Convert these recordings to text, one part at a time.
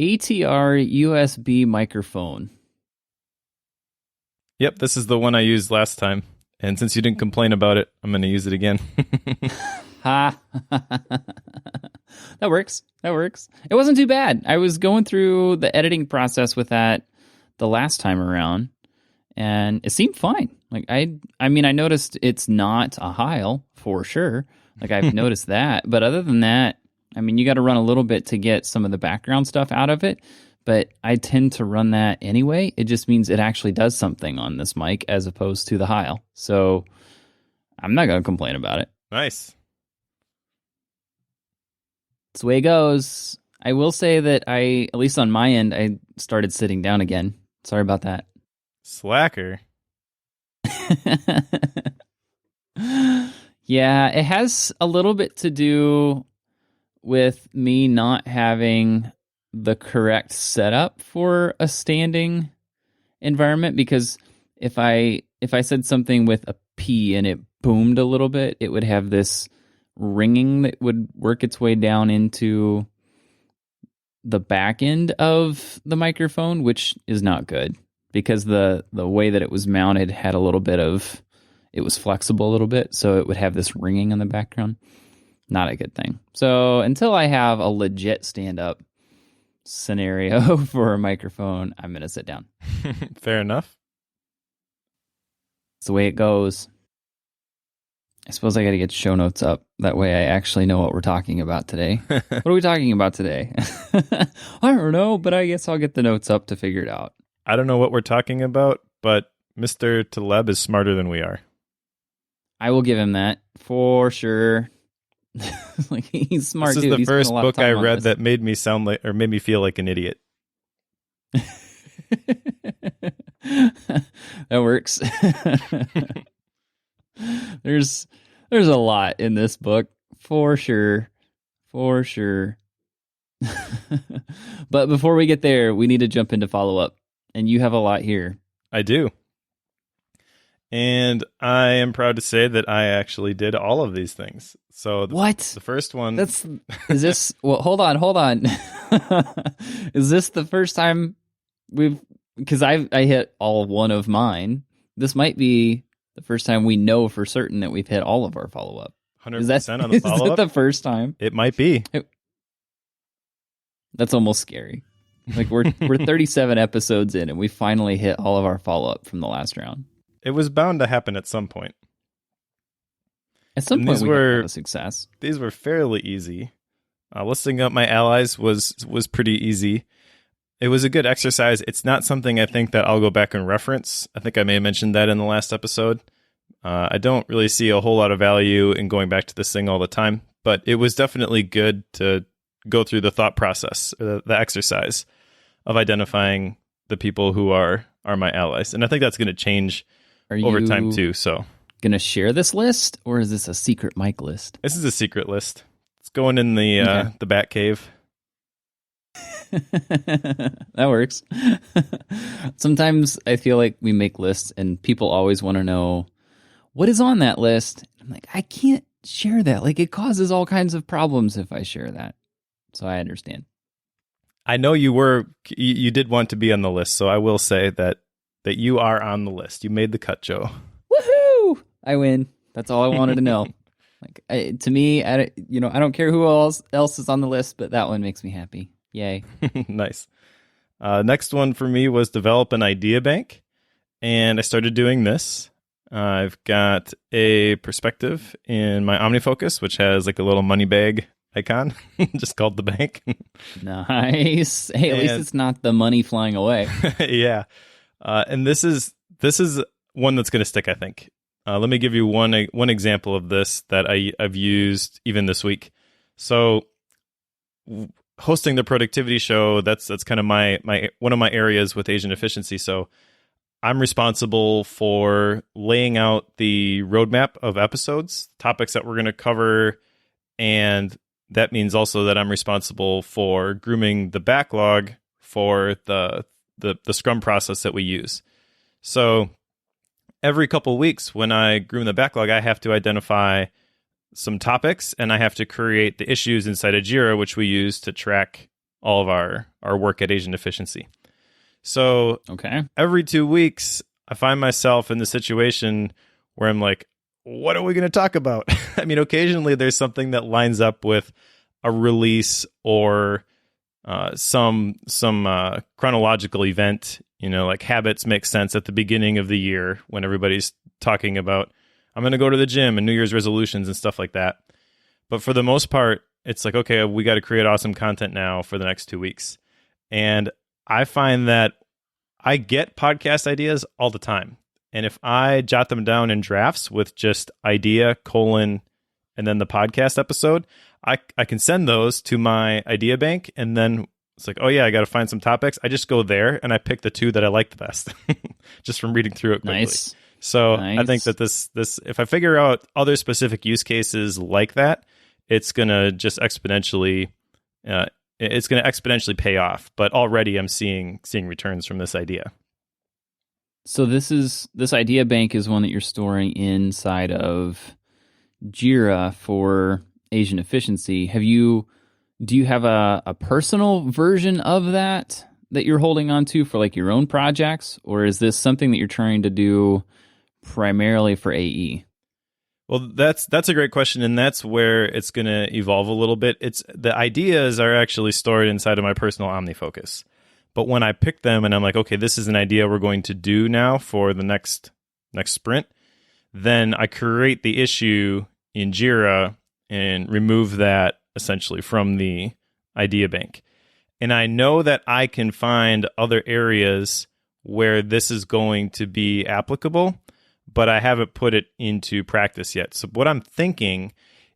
ATR USB microphone. Yep, this is the one I used last time. And since you didn't complain about it, I'm going to use it again. Ha. That works. It wasn't too bad. I was going through the editing process with that the last time around, and it seemed fine. Like I mean, I noticed it's not a Heil for sure. Like I've noticed that, but other than that, I mean, you got to run a little bit to get some of the background stuff out of it. But I tend to run that anyway. It just means it actually does something on this mic as opposed to the Heil. So I'm not going to complain about it. Nice. It's the way it goes. I will say that at least on my end, I started sitting down again. Sorry about that. Slacker. Yeah, it has a little bit to do with me not having the correct setup for a standing environment, because if I said something with a P and it boomed a little bit, it would have this ringing that would work its way down into the back end of the microphone, which is not good because the way that it was mounted had a little bit of, it was flexible a little bit, so it would have this ringing in the background. Not a good thing. So until I have a legit stand-up scenario for a microphone, I'm going to sit down. Fair enough. It's the way it goes. I suppose I got to get show notes up. That way I actually know what we're talking about today. What are we talking about today? I don't know, but I guess I'll get the notes up to figure it out. I don't know what we're talking about, but Mr. Taleb is smarter than we are. I will give him that for sure. Like, he's smart. This is dude. the first book I read that made me sound like, or made me feel like an idiot. That works. There's a lot in this book for sure. But before we get there, we need to jump into follow-up, and you have a lot here. I do. And I am proud to say that I actually did all of these things. So what? The first one... Is this... Well, hold on. Is this the first time because I hit all one of mine. This might be the first time we know for certain that we've hit all of our follow-up. 100% on the follow-up? Is that the first time? It might be. That's almost scary. Like, we're 37 episodes in, and we finally hit all of our follow-up from the last round. It was bound to happen at some point. At some point, we had a success. These were fairly easy. Listing up my allies was pretty easy. It was a good exercise. It's not something I think that I'll go back and reference. I think I may have mentioned that in the last episode. I don't really see a whole lot of value in going back to this thing all the time, but it was definitely good to go through the thought process, the exercise of identifying the people who are my allies. And I think that's going to change over time too. So, going to share this list, or is this a secret mic list? This is a secret list. It's going in the Bat Cave. That works. Sometimes I feel like we make lists and people always want to know what is on that list. I'm like, I can't share that. Like, it causes all kinds of problems if I share that. So I understand. I know you did want to be on the list, so I will say that you are on the list. You made the cut, Joe. Woohoo! I win. That's all I wanted to know. Like, to me, I don't care who else is on the list, but that one makes me happy. Yay. Nice. Next one for me was develop an idea bank. And I started doing this. I've got a perspective in my OmniFocus, which has like a little money bag icon, just called the bank. Nice. Hey, at least it's not the money flying away. Yeah. And this is one that's going to stick, I think. Let me give you one example of this that I've used even this week. So hosting the productivity show, that's kind of my one of my areas with Asian efficiency. So I'm responsible for laying out the roadmap of episodes, topics that we're going to cover, and that means also that I'm responsible for grooming the backlog for the Scrum process that we use. So every couple weeks when I groom the backlog, I have to identify some topics and I have to create the issues inside of Jira, which we use to track all of our work at Asian Efficiency. So Okay. every 2 weeks, I find myself in the situation where I'm like, what are we going to talk about? I mean, occasionally there's something that lines up with a release or some chronological event. Like habits make sense at the beginning of the year when everybody's talking about, I'm going to go to the gym and New Year's resolutions and stuff like that. But for the most part, it's like, okay, we got to create awesome content now for the next 2 weeks. And I find that I get podcast ideas all the time. And if I jot them down in drafts with just idea, and then the podcast episode, I can send those to my idea bank. And then it's like, oh yeah, I got to find some topics. I just go there and I pick the 2 that I like the best just from reading through it quickly. Nice. So Nice. I think that this, if I figure out other specific use cases like that, it's going to just exponentially pay off. But already I'm seeing returns from this idea. So this idea bank is one that you're storing inside of Jira for Asian Efficiency. Do you have a personal version of that you're holding on to for like your own projects, or is this something that you're trying to do primarily for AE? Well, that's a great question, and that's where it's going to evolve a little bit. The ideas are actually stored inside of my personal OmniFocus. But when I pick them and I'm like, okay, this is an idea we're going to do now for the next sprint, then I create the issue in Jira and remove that essentially from the idea bank. And I know that I can find other areas where this is going to be applicable, but I haven't put it into practice yet. So what I'm thinking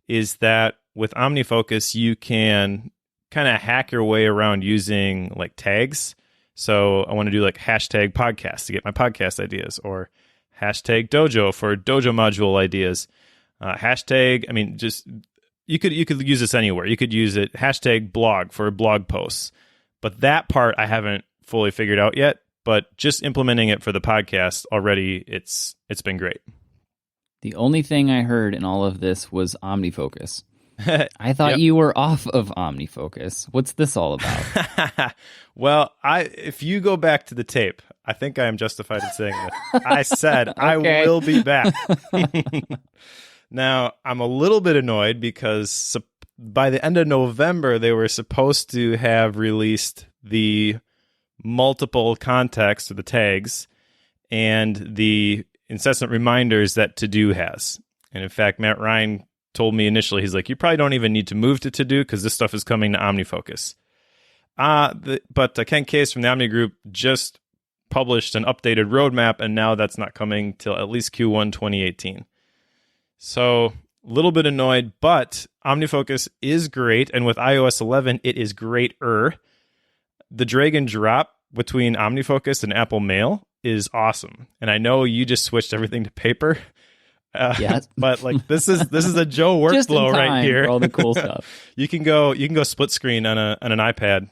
is that with OmniFocus, you can kind of hack your way around using like tags. So I want to do like hashtag podcast to get my podcast ideas, or hashtag dojo for dojo module ideas. Hashtag, I mean, just you could use this anywhere. You could use it hashtag blog for blog posts, but that part I haven't fully figured out yet. But just implementing it for the podcast already, it's been great. The only thing I heard in all of this was OmniFocus. I thought you were off of OmniFocus. What's this all about? Well, if you go back to the tape, I think I am justified in saying this. I said I will be back. Now, I'm a little bit annoyed because by the end of November, they were supposed to have released the multiple context of the tags and the incessant reminders that To-Do has. And in fact, Matt Ryan told me initially, he's like, you probably don't even need to move to To-Do because this stuff is coming to OmniFocus. But Ken Case from the Omni Group just published an updated roadmap, and now that's not coming till at least Q1 2018. So a little bit annoyed, but OmniFocus is great, and with iOS 11, it is greater. The drag and drop between OmniFocus and Apple Mail is awesome. And I know you just switched everything to paper. Yes. But like this is a Joe workflow right here. For all the cool stuff. You can go split screen on an iPad,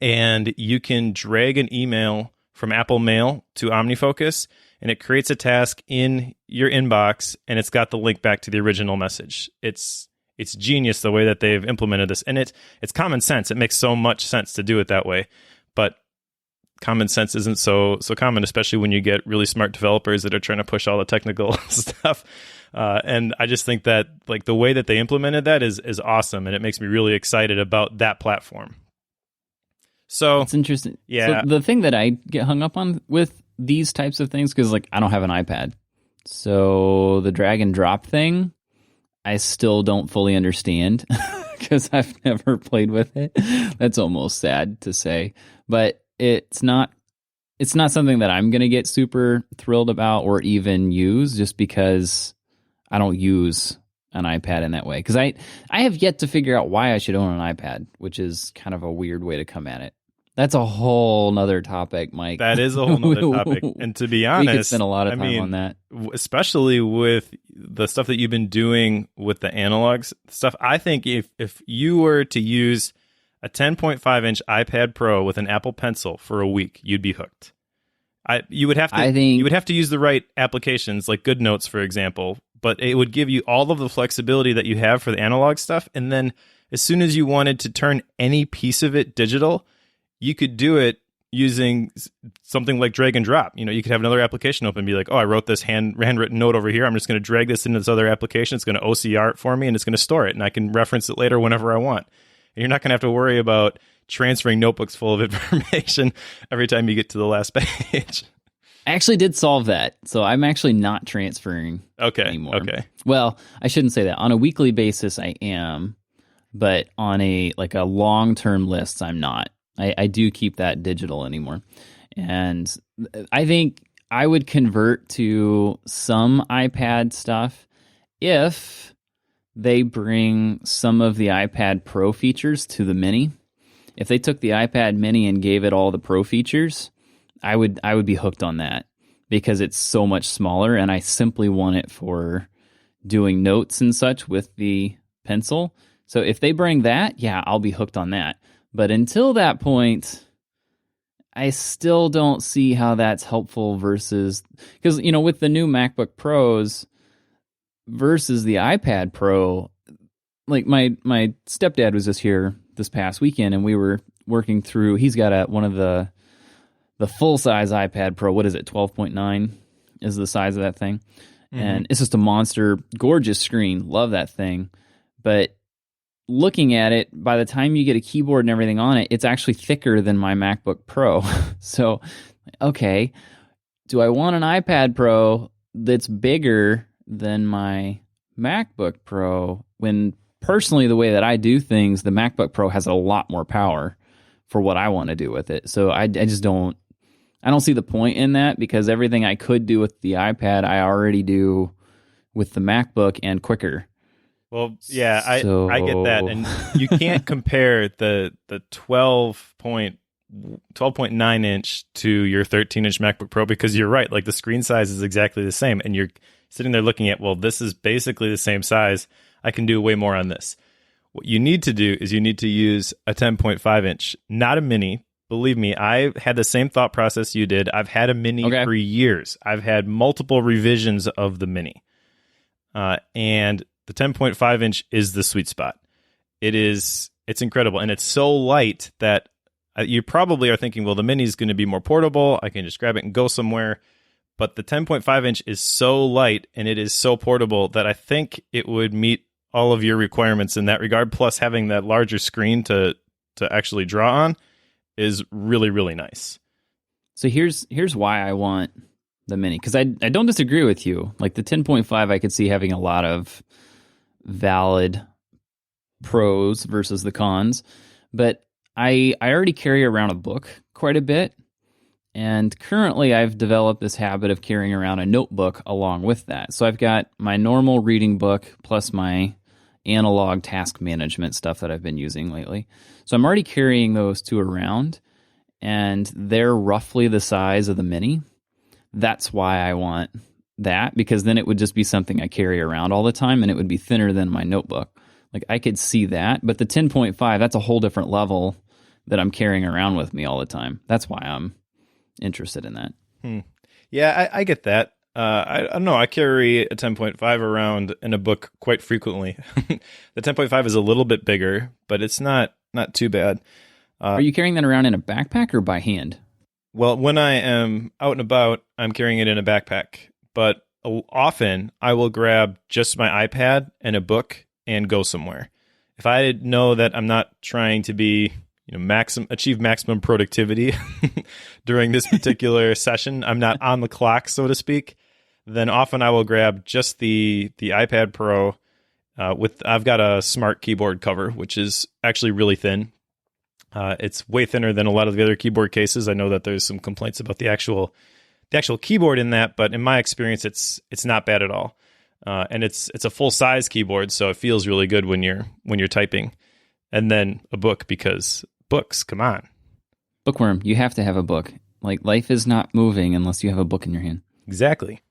and you can drag an email from Apple Mail to OmniFocus, and it creates a task in your inbox, and it's got the link back to the original message. It's genius the way that they've implemented this, and it's common sense. It makes so much sense to do it that way, but common sense isn't so common, especially when you get really smart developers that are trying to push all the technical stuff. And I just think that like the way that they implemented that is awesome, and it makes me really excited about that platform. So it's interesting. Yeah. So the thing that I get hung up on with these types of things, because like I don't have an iPad, so the drag and drop thing, I still don't fully understand because I've never played with it. That's almost sad to say, but it's not something that I'm going to get super thrilled about or even use, just because I don't use an iPad in that way. Because I have yet to figure out why I should own an iPad, which is kind of a weird way to come at it. That's a whole nother topic, Mike. That is a whole nother topic. And to be honest, we could spend a lot of time on that. Especially with the stuff that you've been doing with the analog stuff. I think if you were to use a 10.5-inch iPad Pro with an Apple Pencil for a week, you'd be hooked. You would have to use the right applications, like GoodNotes, for example, but it would give you all of the flexibility that you have for the analog stuff, and then as soon as you wanted to turn any piece of it digital, you could do it using something like drag and drop. You could have another application open and be like, oh, I wrote this handwritten note over here. I'm just going to drag this into this other application. It's going to OCR it for me, and it's going to store it, and I can reference it later whenever I want. And you're not going to have to worry about transferring notebooks full of information every time you get to the last page. I actually did solve that, so I'm actually not transferring anymore. Okay. Well, I shouldn't say that. On a weekly basis, I am, but on a long-term list, I'm not. I do keep that digital anymore. And I think I would convert to some iPad stuff if they bring some of the iPad Pro features to the Mini. If they took the iPad Mini and gave it all the Pro features, I would be hooked on that because it's so much smaller, and I simply want it for doing notes and such with the pencil. So if they bring that, yeah, I'll be hooked on that. But until that point, I still don't see how that's helpful versus, because, with the new MacBook Pros versus the iPad Pro, like my stepdad was just here this past weekend, and we were working through, he's got one of the full-size iPad Pro. What is it, 12.9 is the size of that thing. Mm-hmm. And it's just a monster, gorgeous screen. Love that thing. But looking at it, by the time you get a keyboard and everything on it, it's actually thicker than my MacBook Pro. So, okay, do I want an iPad Pro that's bigger than my MacBook Pro when personally the way that I do things, the MacBook Pro has a lot more power for what I want to do with it. So I just don't see the point in that because everything I could do with the iPad, I already do with the MacBook and quicker. Well, yeah, I get that, and you can't compare the 12.9 inch to your 13-inch MacBook Pro because you're right, like the screen size is exactly the same, and you're sitting there looking at, well, this is basically the same size. I can do way more on this. What you need to do is you need to use a 10.5 inch, not a Mini. Believe me, I had the same thought process you did. I've had a Mini for years. I've had multiple revisions of the Mini, and the 10.5 inch is the sweet spot. It's incredible. And it's so light that you probably are thinking, well, the Mini is going to be more portable. I can just grab it and go somewhere. But the 10.5 inch is so light and it is so portable that I think it would meet all of your requirements in that regard. Plus having that larger screen to actually draw on is really, really nice. So here's why I want the Mini. Because I don't disagree with you. Like the 10.5, I could see having a lot of valid pros versus the cons, but I already carry around a book quite a bit, and currently I've developed this habit of carrying around a notebook along with that. So I've got my normal reading book plus my analog task management stuff that I've been using lately. So I'm already carrying those two around, and they're roughly the size of the Mini. That's why I want that, because then it would just be something I carry around all the time and it would be thinner than my notebook. Like I could see that, but the 10.5, that's a whole different level that I'm carrying around with me all the time. That's why I'm interested in that. Yeah, I get that. I don't know. I carry a 10.5 around in a book quite frequently. The 10.5 is a little bit bigger, but it's not too bad. Are you carrying that around in a backpack or by hand? Well, when I am out and about, I'm carrying it in a backpack. But often I will grab just my iPad and a book and go somewhere. If I know that I'm not trying to be, achieve maximum productivity during this particular session, I'm not on the clock, so to speak, then often I will grab just the iPad Pro. I've got a smart keyboard cover, which is actually really thin. It's way thinner than a lot of the other keyboard cases. I know that there's some complaints about the actual keyboard in that, but in my experience, it's not bad at all. And it's a full size keyboard, so it feels really good when you're typing. And then a book, because books, come on. Bookworm, you have to have a book. Like life is not moving unless you have a book in your hand. Exactly.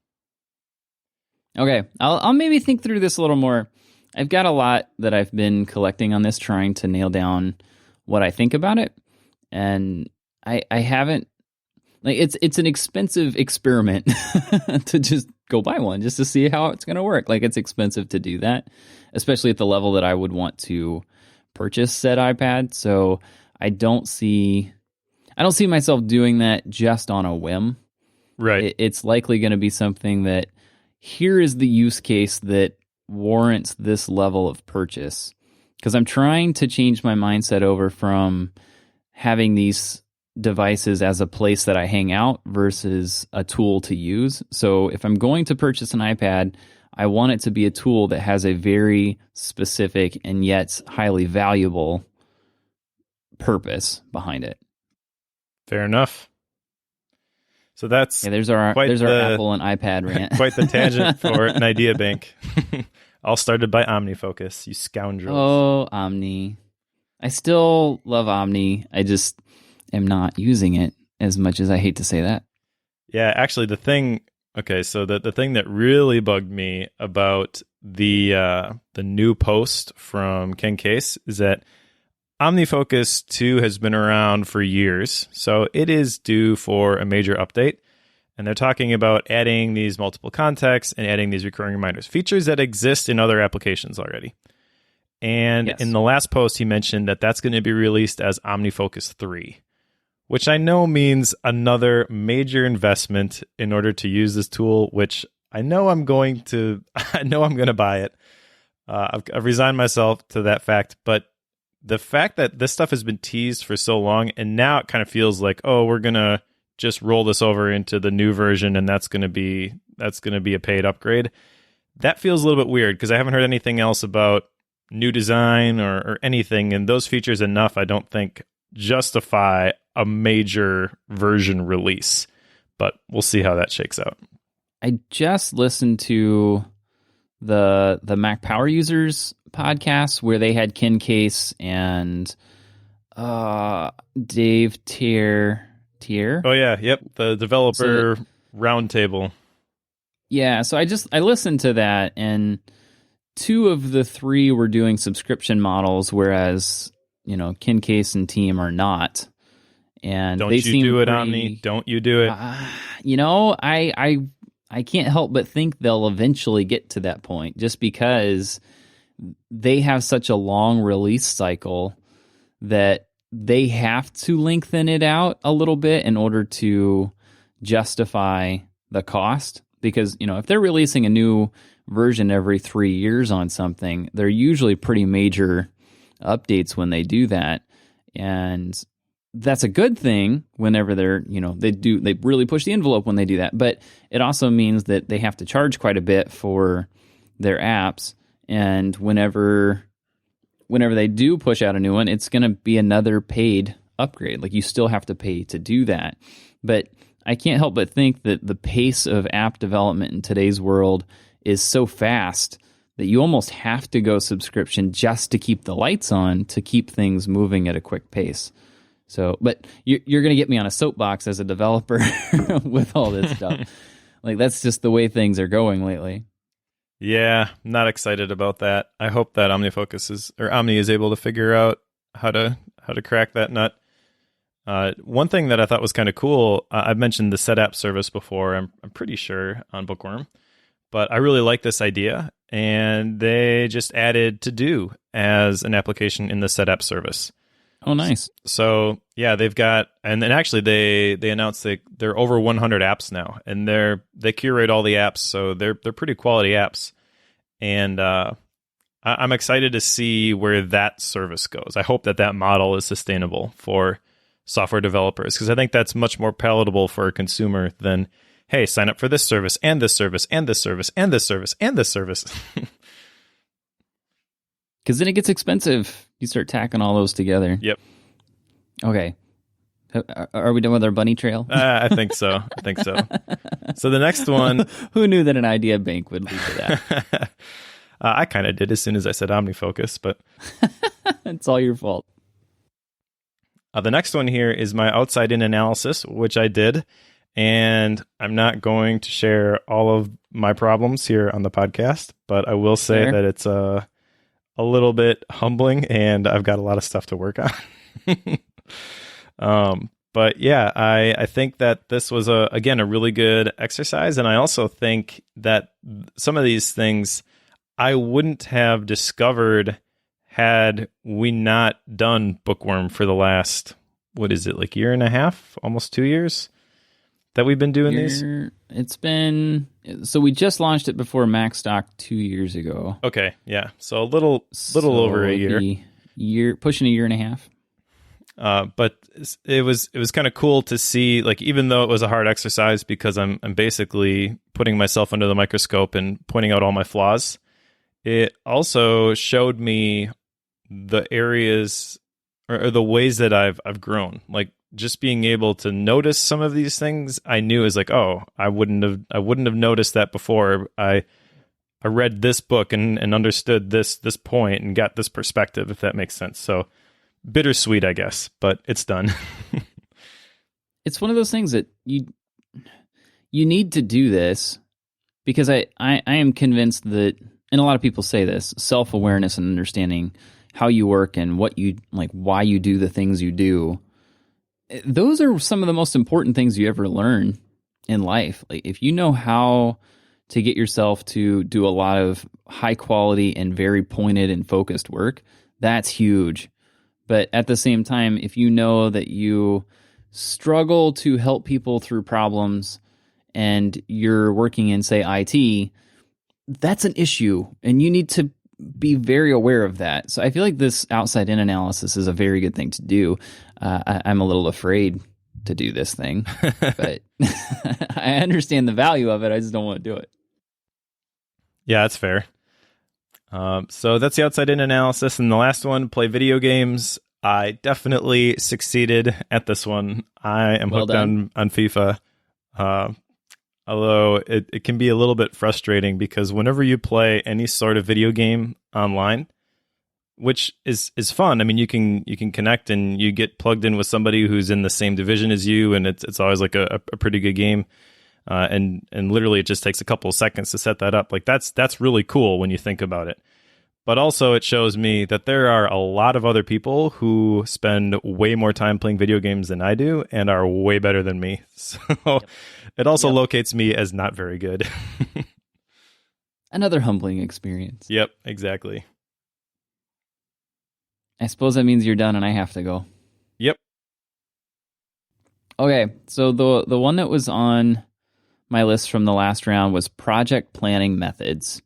Okay, I'll maybe think through this a little more. I've got a lot that I've been collecting on this, trying to nail down what I think about it, and I haven't. Like it's an expensive experiment to just go buy one just to see how it's going to work. Like it's expensive to do that, especially at the level that I would want to purchase said iPad. So I don't see myself doing that just on a whim. Right. It's likely going to be something that here is the use case that warrants this level of purchase. Because I'm trying to change my mindset over from having these devices as a place that I hang out versus a tool to use. So if I'm going to purchase an iPad, I want it to be a tool that has a very specific and yet highly valuable purpose behind it. Fair enough. So that's there's our Apple and iPad rant. Quite the tangent for an idea bank. All started by OmniFocus, you scoundrels. Oh, Omni. I still love Omni. I just am not using it as much as I hate to say that. Yeah, actually the thing that really bugged me about the new post from Ken Case is that OmniFocus 2 has been around for years, so it is due for a major update. And they're talking about adding these multiple contexts and adding these recurring reminders, features that exist in other applications already. And yes. In the last post, he mentioned that that's going to be released as OmniFocus 3, which I know means another major investment in order to use this tool, which I know I'm going to buy it. I've resigned myself to that fact, but the fact that this stuff has been teased for so long, and now it kind of feels like, oh, we're going to just roll this over into the new version, and that's going to be a paid upgrade. That feels a little bit weird because I haven't heard anything else about new design or anything, and those features enough, I don't think, justify a major version release. But we'll see how that shakes out. I just listened to the Mac Power Users podcast where they had Ken Case and Dave Tier. Oh yeah, yep, the developer roundtable. Yeah, so I listened to that, and 2 of the 3 were doing subscription models, whereas Ken Case and team are not. And don't they you do it, Omni? Don't you do it? I can't help but think they'll eventually get to that point, just because they have such a long release cycle that they have to lengthen it out a little bit in order to justify the cost. Because, if they're releasing a new version every 3 years on something, they're usually pretty major updates when they do that. And that's a good thing whenever they're, they really push the envelope when they do that. But it also means that they have to charge quite a bit for their apps. And whenever they do push out a new one, it's going to be another paid upgrade. Like, you still have to pay to do that. But I can't help but think that the pace of app development in today's world is so fast that you almost have to go subscription just to keep the lights on, to keep things moving at a quick pace. So, but you're going to get me on a soapbox as a developer with all this stuff. Like, that's just the way things are going lately. Yeah, I'm not excited about that. I hope that Omni is able to figure out how to crack that nut. One thing that I thought was kind of cool, I've mentioned the set app service before, I'm pretty sure, on Bookworm, but I really like this idea, and they just added To Do as an application in the set app service. Oh, nice. So yeah, they've got, and then actually they announced they're over 100 apps now, and they curate all the apps, so they're pretty quality apps, and I'm excited to see where that service goes. I hope that model is sustainable for software developers, because I think that's much more palatable for a consumer than, hey, sign up for this service and this service and this service and this service and this service. Because then it gets expensive. You start tacking all those together. Yep. Okay. Are we done with our bunny trail? I think so. So the next one. Who knew that an idea bank would lead to that? I kind of did as soon as I said OmniFocus, but it's all your fault. The next one here is my outside-in analysis, which I did, and I'm not going to share all of my problems here on the podcast, but I will say that it's a little bit humbling, and I've got a lot of stuff to work on. But yeah, I think that this was a really good exercise, and I also think that some of these things I wouldn't have discovered had we not done Bookworm for the last, what is it, like year and a half, almost 2 years that we've been doing these? It's been, so we just launched it before Macstock 2 years ago. Okay, yeah. So a little over a year. Pushing a year and a half. But it was kind of cool to see, like, even though it was a hard exercise because I'm basically putting myself under the microscope and pointing out all my flaws, it also showed me the areas or the ways that I've grown. Like, just being able to notice some of these things, I knew is like, oh, I wouldn't have noticed that before. I read this book and understood this point and got this perspective, if that makes sense. So bittersweet, I guess, but it's done. It's one of those things that you need to do this because I am convinced that, and a lot of people say this, self-awareness and understanding how you work and what you like, why you do the things you do. Those are some of the most important things you ever learn in life. Like, if you know how to get yourself to do a lot of high quality and very pointed and focused work, that's huge. But at the same time, if you know that you struggle to help people through problems and you're working in, say, IT, that's an issue, and you need to be very aware of that. So I feel like this outside-in analysis is a very good thing to do. I'm a little afraid to do this thing, but I understand the value of it. I just don't want to do it. Yeah, that's fair. So that's the outside-in analysis. And the last one, play video games. I definitely succeeded at this one. I am hooked on FIFA. Although it can be a little bit frustrating because whenever you play any sort of video game online, which is fun. I mean, you can connect and you get plugged in with somebody who's in the same division as you, and it's always like a pretty good game. And literally it just takes a couple of seconds to set that up. Like that's really cool when you think about it. But also it shows me that there are a lot of other people who spend way more time playing video games than I do and are way better than me. So it also locates me as not very good. Another humbling experience. Yep, exactly. I suppose that means you're done and I have to go. Yep. Okay, so the one that was on my list from the last round was project planning methods.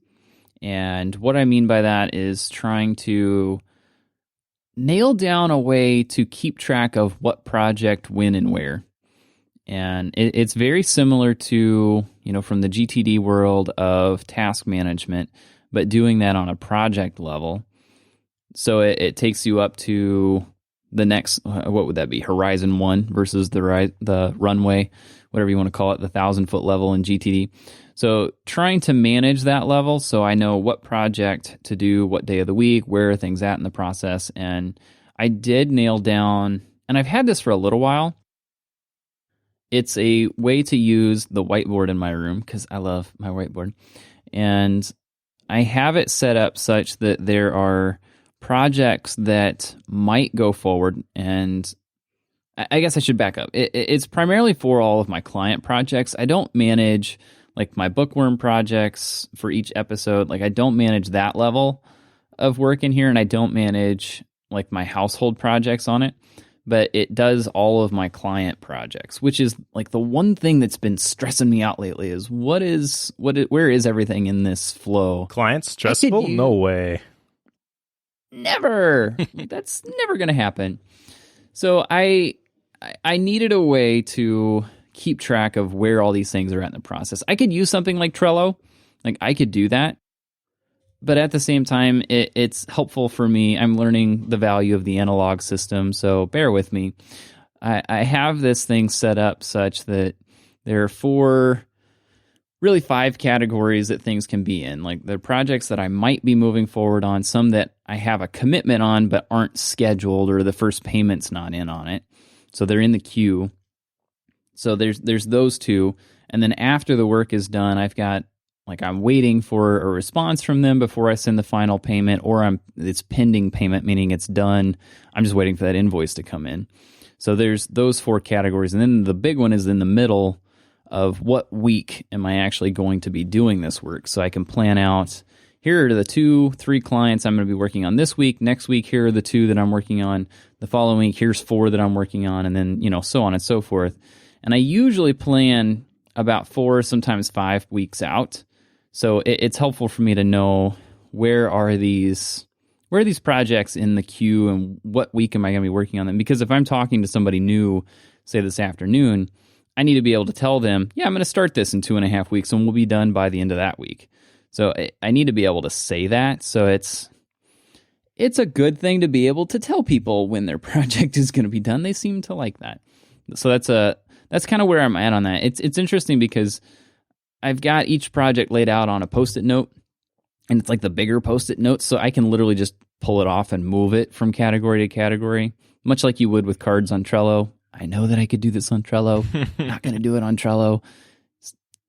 And what I mean by that is trying to nail down a way to keep track of what project, when, and where. And it's very similar to, from the GTD world of task management, but doing that on a project level. So it takes you up to the next, what would that be, Horizon 1 versus the runway, whatever you want to call it, the 1,000-foot level in GTD. So trying to manage that level so I know what project to do, what day of the week, where are things at in the process. And I did nail down, and I've had this for a little while. It's a way to use the whiteboard in my room because I love my whiteboard. And I have it set up such that there are projects that might go forward, and I guess I should back up. It's primarily for all of my client projects. I don't manage like my bookworm projects for each episode. Like I don't manage that level of work in here, and I don't manage like my household projects on it, but it does all of my client projects, which is like the one thing that's been stressing me out lately is where is everything in this flow? Clients stressful? No way. Never. That's never going to happen. So I needed a way to keep track of where all these things are at in the process. I could use something like Trello. Like I could do that. But at the same time, it's helpful for me. I'm learning the value of the analog system, so bear with me. I have this thing set up such that there are 5 categories that things can be in. Like the projects that I might be moving forward on, some that I have a commitment on but aren't scheduled or the first payment's not in on it. So they're in the queue. So there's those 2. And then after the work is done, I've got I'm waiting for a response from them before I send the final payment, or it's pending payment, meaning it's done. I'm just waiting for that invoice to come in. So there's those 4 categories. And then the big one is in the middle of what week am I actually going to be doing this work. So I can plan out, here are the 2-3 clients I'm going to be working on this week. Next week, here are the 2 that I'm working on. The following week, here's 4 that I'm working on, and then, so on and so forth. And I usually plan about 4, sometimes 5 weeks out. So it's helpful for me to know where are these projects in the queue and what week am I going to be working on them? Because if I'm talking to somebody new, say this afternoon, I need to be able to tell them, I'm going to start this in 2.5 weeks and we'll be done by the end of that week. So I need to be able to say that. So it's a good thing to be able to tell people when their project is going to be done. They seem to like that. So that's kind of where I'm at on that. It's interesting because I've got each project laid out on a Post-it note, and it's like the bigger Post-it notes, so I can literally just pull it off and move it from category to category, much like you would with cards on Trello. I know that I could do this on Trello. I'm not going to do it on Trello.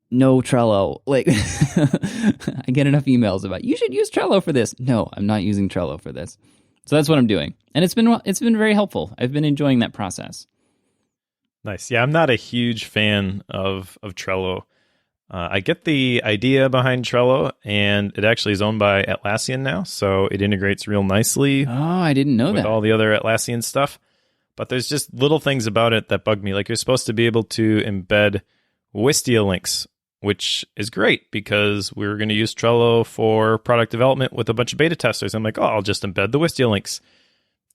No Trello. Like, I get enough emails about, you should use Trello for this. No, I'm not using Trello for this. So that's what I'm doing. And it's been very helpful. I've been enjoying that process. Nice. Yeah, I'm not a huge fan of Trello. I get the idea behind Trello, and it actually is owned by Atlassian now, so it integrates real nicely. Oh, I didn't know with that. all the other Atlassian stuff. But there's just little things about it that bug me. Like, you're supposed to be able to embed Wistia links, which is great because we were going to use Trello for product development with a bunch of beta testers. I'm like, I'll just embed the Wistia links.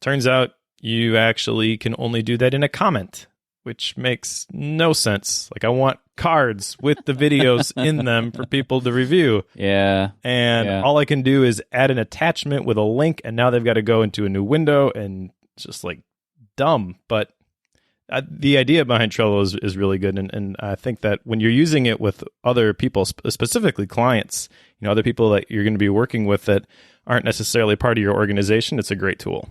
Turns out you actually can only do that in a comment, which makes no sense. Like, I want cards with the videos in them for people to review. Yeah. And all I can do is add an attachment with a link, and now they've got to go into a new window, and it's just like dumb. But the idea behind Trello is really good. And I think that when you're using it with other people, specifically clients, other people that you're going to be working with that aren't necessarily part of your organization, it's a great tool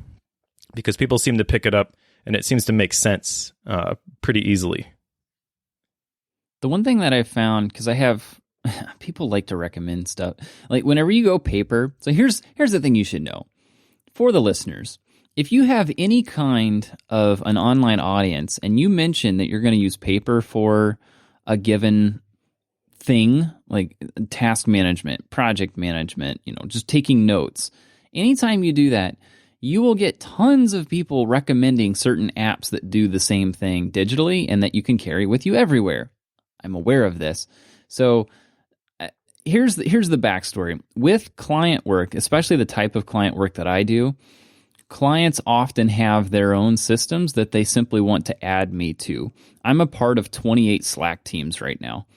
because people seem to pick it up and it seems to make sense pretty easily. The one thing that I've found, because I have people like to recommend stuff, like whenever you go paper. So here's the thing you should know for the listeners. If you have any kind of an online audience and you mention that you're going to use paper for a given thing, like task management, project management, just taking notes, anytime you do that, you will get tons of people recommending certain apps that do the same thing digitally and that you can carry with you everywhere. I'm aware of this. So here's the backstory. With client work, especially the type of client work that I do, clients often have their own systems that they simply want to add me to. I'm a part of 28 Slack teams right now.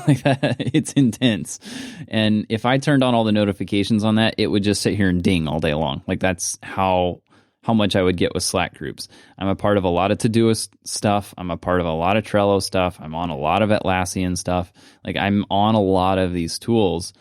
Like that, it's intense. And if I turned on all the notifications on that, it would just sit here and ding all day long. Like that's how much I would get with Slack groups. I'm a part of a lot of Todoist stuff. I'm a part of a lot of Trello stuff. I'm on a lot of Atlassian stuff. Like I'm on a lot of these tools.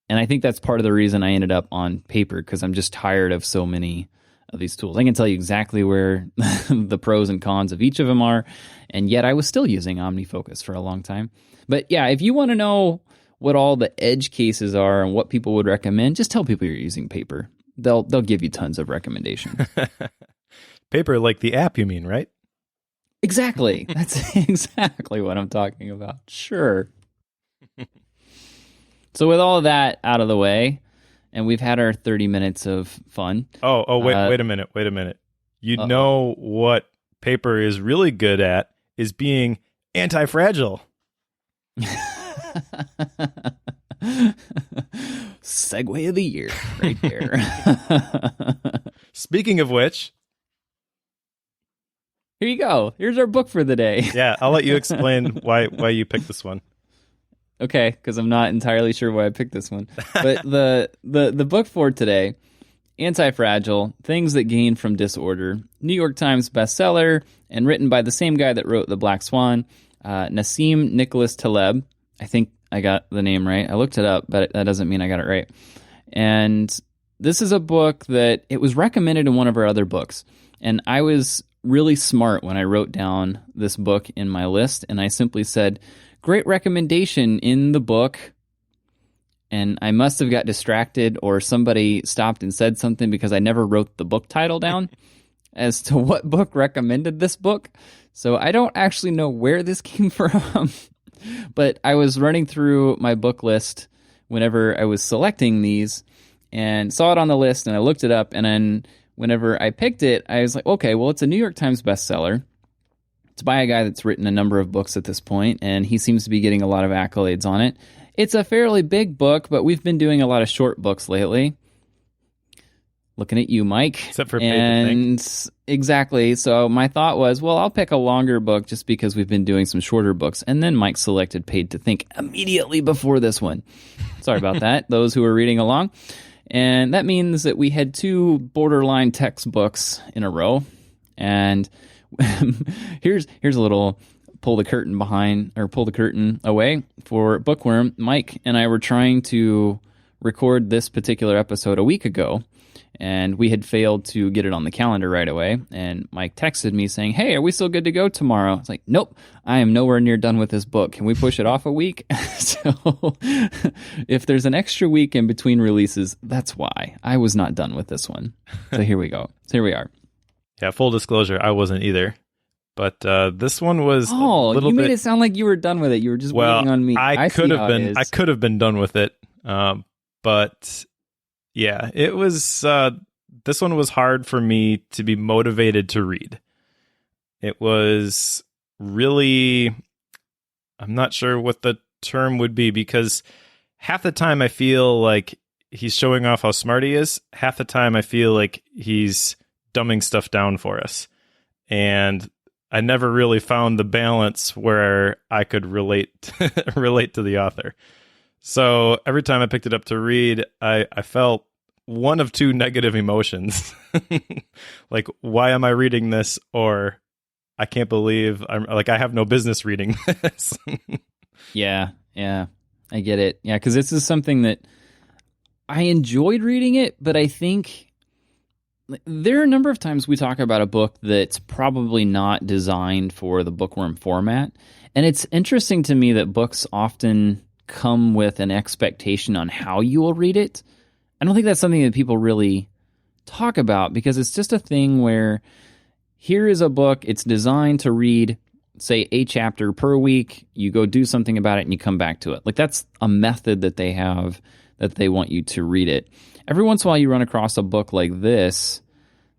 And I think that's part of the reason I ended up on paper, because I'm just tired of so many of these tools. I can tell you exactly where the pros and cons of each of them are. And yet I was still using OmniFocus for a long time. But yeah, if you want to know what all the edge cases are and what people would recommend, just tell people you're using paper. They'll give you tons of recommendations. Paper, like the app, you mean, right? Exactly. That's exactly what I'm talking about. Sure. So with all of that out of the way, and we've had our 30 minutes of fun. Wait a minute. You know what paper is really good at is being anti-fragile. Segue of the year right there. Speaking of which, here you go. Here's our book for the day. Yeah, I'll let you explain why you picked this one. Okay, because I'm not entirely sure why I picked this one. But the book for today, Antifragile, Things That Gain from Disorder, New York Times bestseller, and written by the same guy that wrote The Black Swan, Nassim Nicholas Taleb. I think I got the name right. I looked it up, but that doesn't mean I got it right. And this is a book that it was recommended in one of our other books. And I was really smart when I wrote down this book in my list, and I simply said, great recommendation in the book. And I must have got distracted, or somebody stopped and said something, because I never wrote the book title down as to what book recommended this book. So I don't actually know where this came from. But I was running through my book list whenever I was selecting these and saw it on the list and I looked it up, and then whenever I picked it, I was like, okay, well, it's a New York Times bestseller. It's by a guy that's written a number of books at this point, and he seems to be getting a lot of accolades on it. It's a fairly big book, but we've been doing a lot of short books lately. Looking at you, Mike. Except for Paid to Think. Exactly. So my thought was, well, I'll pick a longer book just because we've been doing some shorter books. And then Mike selected Paid to Think immediately before this one. Sorry about that, those who are reading along. And that means that we had 2 borderline textbooks in a row. And here's a little pull the curtain away for Bookworm. Mike and I were trying to record this particular episode a week ago, and we had failed to get it on the calendar right away. And Mike texted me saying, hey, are we still good to go tomorrow? I was like, nope, I am nowhere near done with this book. Can we push it off a week? So if there's an extra week in between releases, that's why. I was not done with this one. So here we go. So here we are. Yeah, full disclosure, I wasn't either. But this one was a little you made bit... it sound like you were done with it. You were just waiting on me. I could have been done with it. But yeah, it was... this one was hard for me to be motivated to read. It was really... I'm not sure what the term would be, because half the time I feel like he's showing off how smart he is. Half the time I feel like he's dumbing stuff down for us. And I never really found the balance where I could relate to the author. So every time I picked it up to read, I felt one of 2 negative emotions. Like, why am I reading this? Or I can't believe I have no business reading this. Yeah, I get it. Yeah, because this is something that I enjoyed reading it, but I think there are a number of times we talk about a book that's probably not designed for the bookworm format. And it's interesting to me that books often come with an expectation on how you will read it. I don't think that's something that people really talk about, because it's just a thing where here is a book, it's designed to read, say, a chapter per week, you go do something about it and you come back to it. Like, that's a method that they have that they want you to read it. Every once in a while you run across a book like this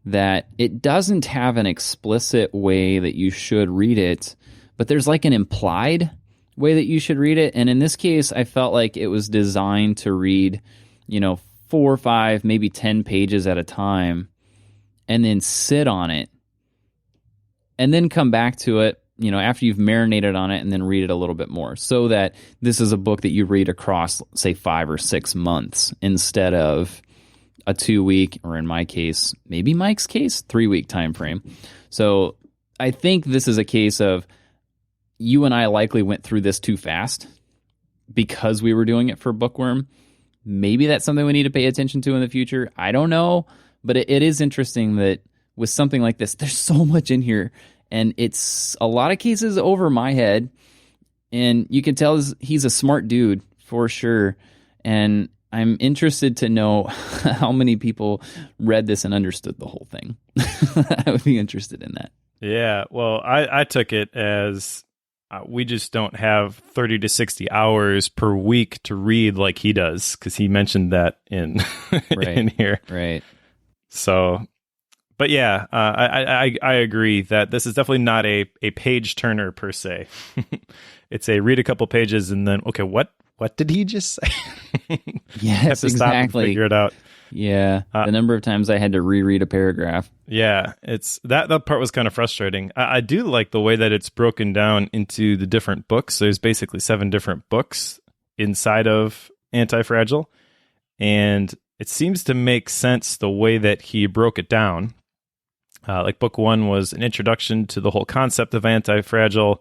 that it doesn't have an explicit way that you should read it, but there's like an implied way that you should read it. And in this case, I felt like it was designed to read, 4 or 5, maybe 10 pages at a time, and then sit on it, and then come back to it, after you've marinated on it, and then read it a little bit more, so that this is a book that you read across, say, 5 or 6 months instead of a 2-week, or in my case, maybe Mike's case, 3-week time frame. So I think this is a case of you and I likely went through this too fast because we were doing it for Bookworm. Maybe that's something we need to pay attention to in the future. I don't know, but it is interesting that with something like this, there's so much in here, and it's a lot of cases over my head, and you can tell he's a smart dude for sure, and I'm interested to know how many people read this and understood the whole thing. I would be interested in that. Yeah, well, I took it as we just don't have 30 to 60 hours per week to read like he does, because he mentioned that in in here. Right. So, but yeah, I agree that this is definitely not a page turner per se. It's a read a couple pages and then, okay, what did he just say? Yes, have to stop and exactly. figure it out. Yeah, the number of times I had to reread a paragraph. Yeah, it's that part was kind of frustrating. I do like the way that it's broken down into the different books. There's basically 7 different books inside of Antifragile, and it seems to make sense the way that he broke it down. Like book 1 was an introduction to the whole concept of Antifragile.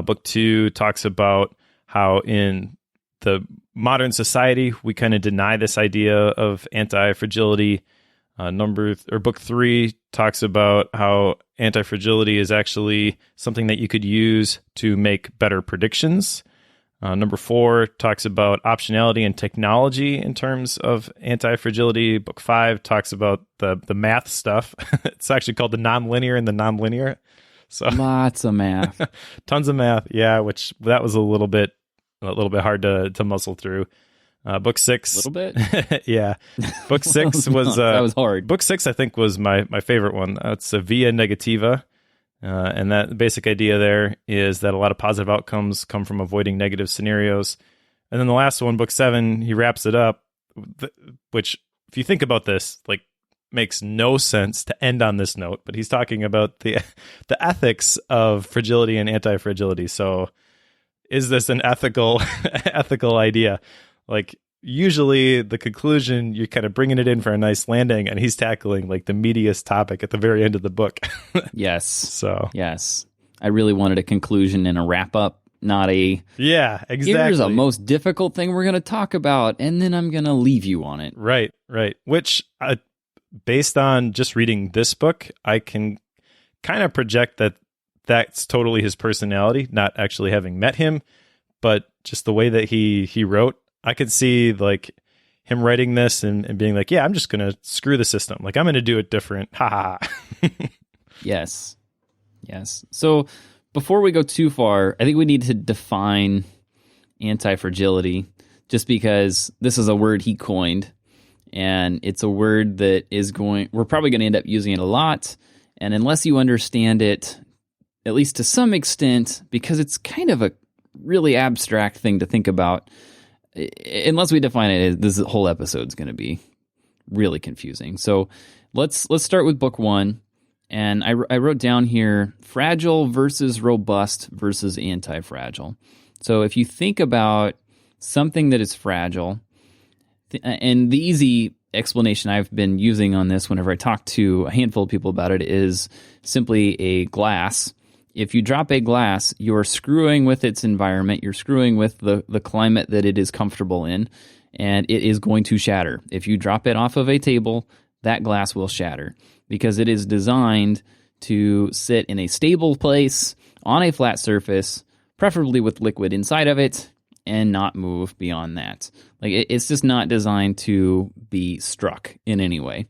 Book 2 talks about how in the modern society, we kind of deny this idea of anti-fragility. Book 3 talks about how anti-fragility is actually something that you could use to make better predictions. Number 4 talks about optionality and technology in terms of anti-fragility. Book 5 talks about the math stuff. It's actually called the nonlinear and the nonlinear. So lots of math, tons of math. Yeah, which that was a little bit hard to muscle through. Book 6. A little bit? Yeah. Book 6 was... that was hard. Book 6, I think, was my favorite one. It's a Via Negativa. And that basic idea there is that a lot of positive outcomes come from avoiding negative scenarios. And then the last one, Book 7, he wraps it up, which, if you think about this, like, makes no sense to end on this note, but he's talking about the ethics of fragility and anti-fragility. So is this an ethical idea? Like, usually the conclusion, you're kind of bringing it in for a nice landing, and he's tackling like the meatiest topic at the very end of the book. Yes. So yes, I really wanted a conclusion and a wrap up, not a exactly. Here's a most difficult thing we're going to talk about, and then I'm going to leave you on it. Right. Which, based on just reading this book, I can kind of project that that's totally his personality, not actually having met him, but just the way that he wrote. I could see like him writing this and being like, yeah, I'm just going to screw the system. Like, I'm going to do it different. Ha ha. Yes. So before we go too far, I think we need to define anti-fragility, just because this is a word he coined, and it's a word that we're probably going to end up using it a lot. And unless you understand it, at least to some extent, because it's kind of a really abstract thing to think about, unless we define it, this whole episode's going to be really confusing. So let's start with book 1. And I wrote down here, fragile versus robust versus anti-fragile. So if you think about something that is fragile, and the easy explanation I've been using on this whenever I talk to a handful of people about it is simply a glass. If you drop a glass, you're screwing with its environment, you're screwing with the climate that it is comfortable in, and it is going to shatter. If you drop it off of a table, that glass will shatter because it is designed to sit in a stable place on a flat surface, preferably with liquid inside of it, and not move beyond that. Like, it's just not designed to be struck in any way.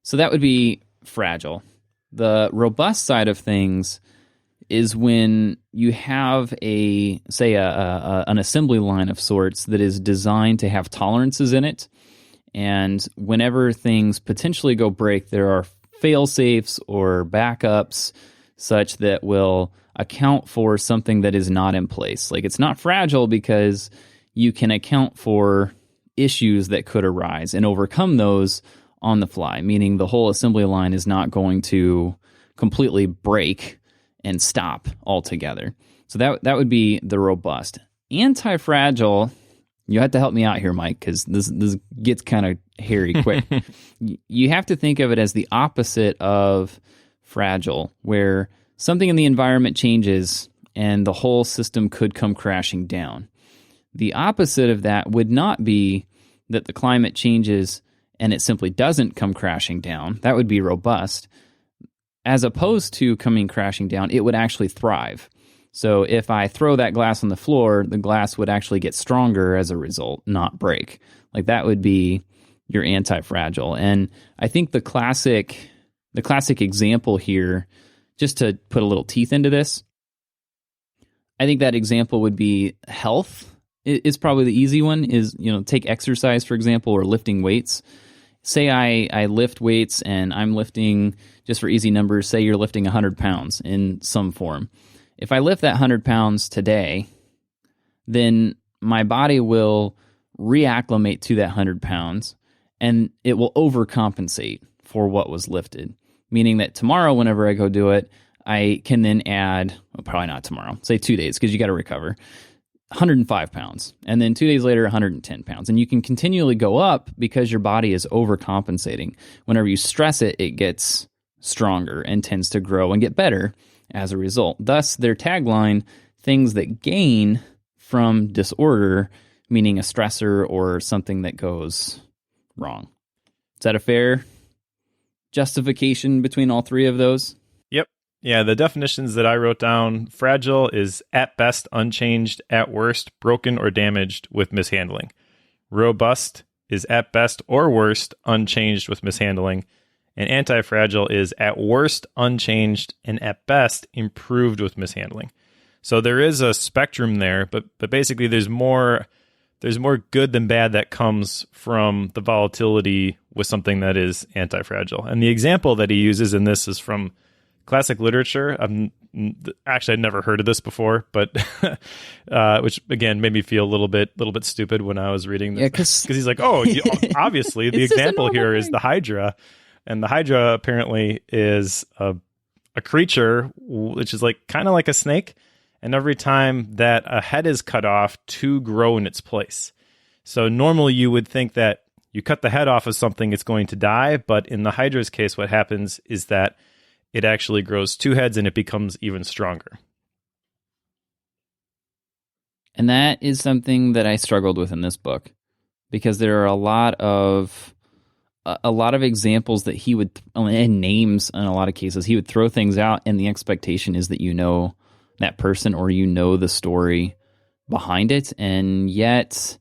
So that would be fragile. The robust side of things is when you have an assembly line of sorts that is designed to have tolerances in it, and whenever things potentially go break, there are fail-safes or backups such that will account for something that is not in place. Like, it's not fragile because you can account for issues that could arise and overcome those on the fly, meaning the whole assembly line is not going to completely break and stop altogether. So that would be the robust. Anti-fragile, you have to help me out here, Mike, because this gets kind of hairy quick. You have to think of it as the opposite of fragile, where something in the environment changes and the whole system could come crashing down. The opposite of that would not be that the climate changes and it simply doesn't come crashing down. That would be robust. As opposed to coming crashing down, it would actually thrive. So if I throw that glass on the floor, the glass would actually get stronger as a result, not break. Like, that would be your anti-fragile. And I think the classic example here, just to put a little teeth into this, I think that example would be health. Is probably the easy one. Is, take exercise, for example, or lifting weights. Say I lift weights and I'm lifting, just for easy numbers, say you're lifting 100 pounds in some form. If I lift that 100 pounds today, then my body will reacclimate to that 100 pounds and it will overcompensate for what was lifted. Meaning that tomorrow, whenever I go do it, I can then add, probably not tomorrow, say 2 days, because you got to recover, 105 pounds. And then 2 days later, 110 pounds. And you can continually go up because your body is overcompensating. Whenever you stress it, it gets stronger and tends to grow and get better as a result. Thus, their tagline, things that gain from disorder, meaning a stressor or something that goes wrong. Is that a fair justification between all three of those? Yep. Yeah, the definitions that I wrote down, fragile is at best unchanged, at worst broken or damaged with mishandling. Robust is at best or worst unchanged with mishandling. And anti-fragile is at worst unchanged and at best improved with mishandling. So there is a spectrum there, but basically there's more there's more good than bad that comes from the volatility with something that is antifragile. And the example that he uses in this is from classic literature. I'd never heard of this before, but which again made me feel a little bit stupid when I was reading this. Because he's like, obviously the example here is the Hydra, and the Hydra apparently is a creature which is like kind of like a snake. And every time that a head is cut off, two grow in its place. So normally you would think that you cut the head off of something, it's going to die. But in the Hydra's case, what happens is that it actually grows two heads and it becomes even stronger. And that is something that I struggled with in this book, because there are a lot of examples that he would, and names in a lot of cases, he would throw things out, and the expectation is that you know that person or you know the story behind it. And yet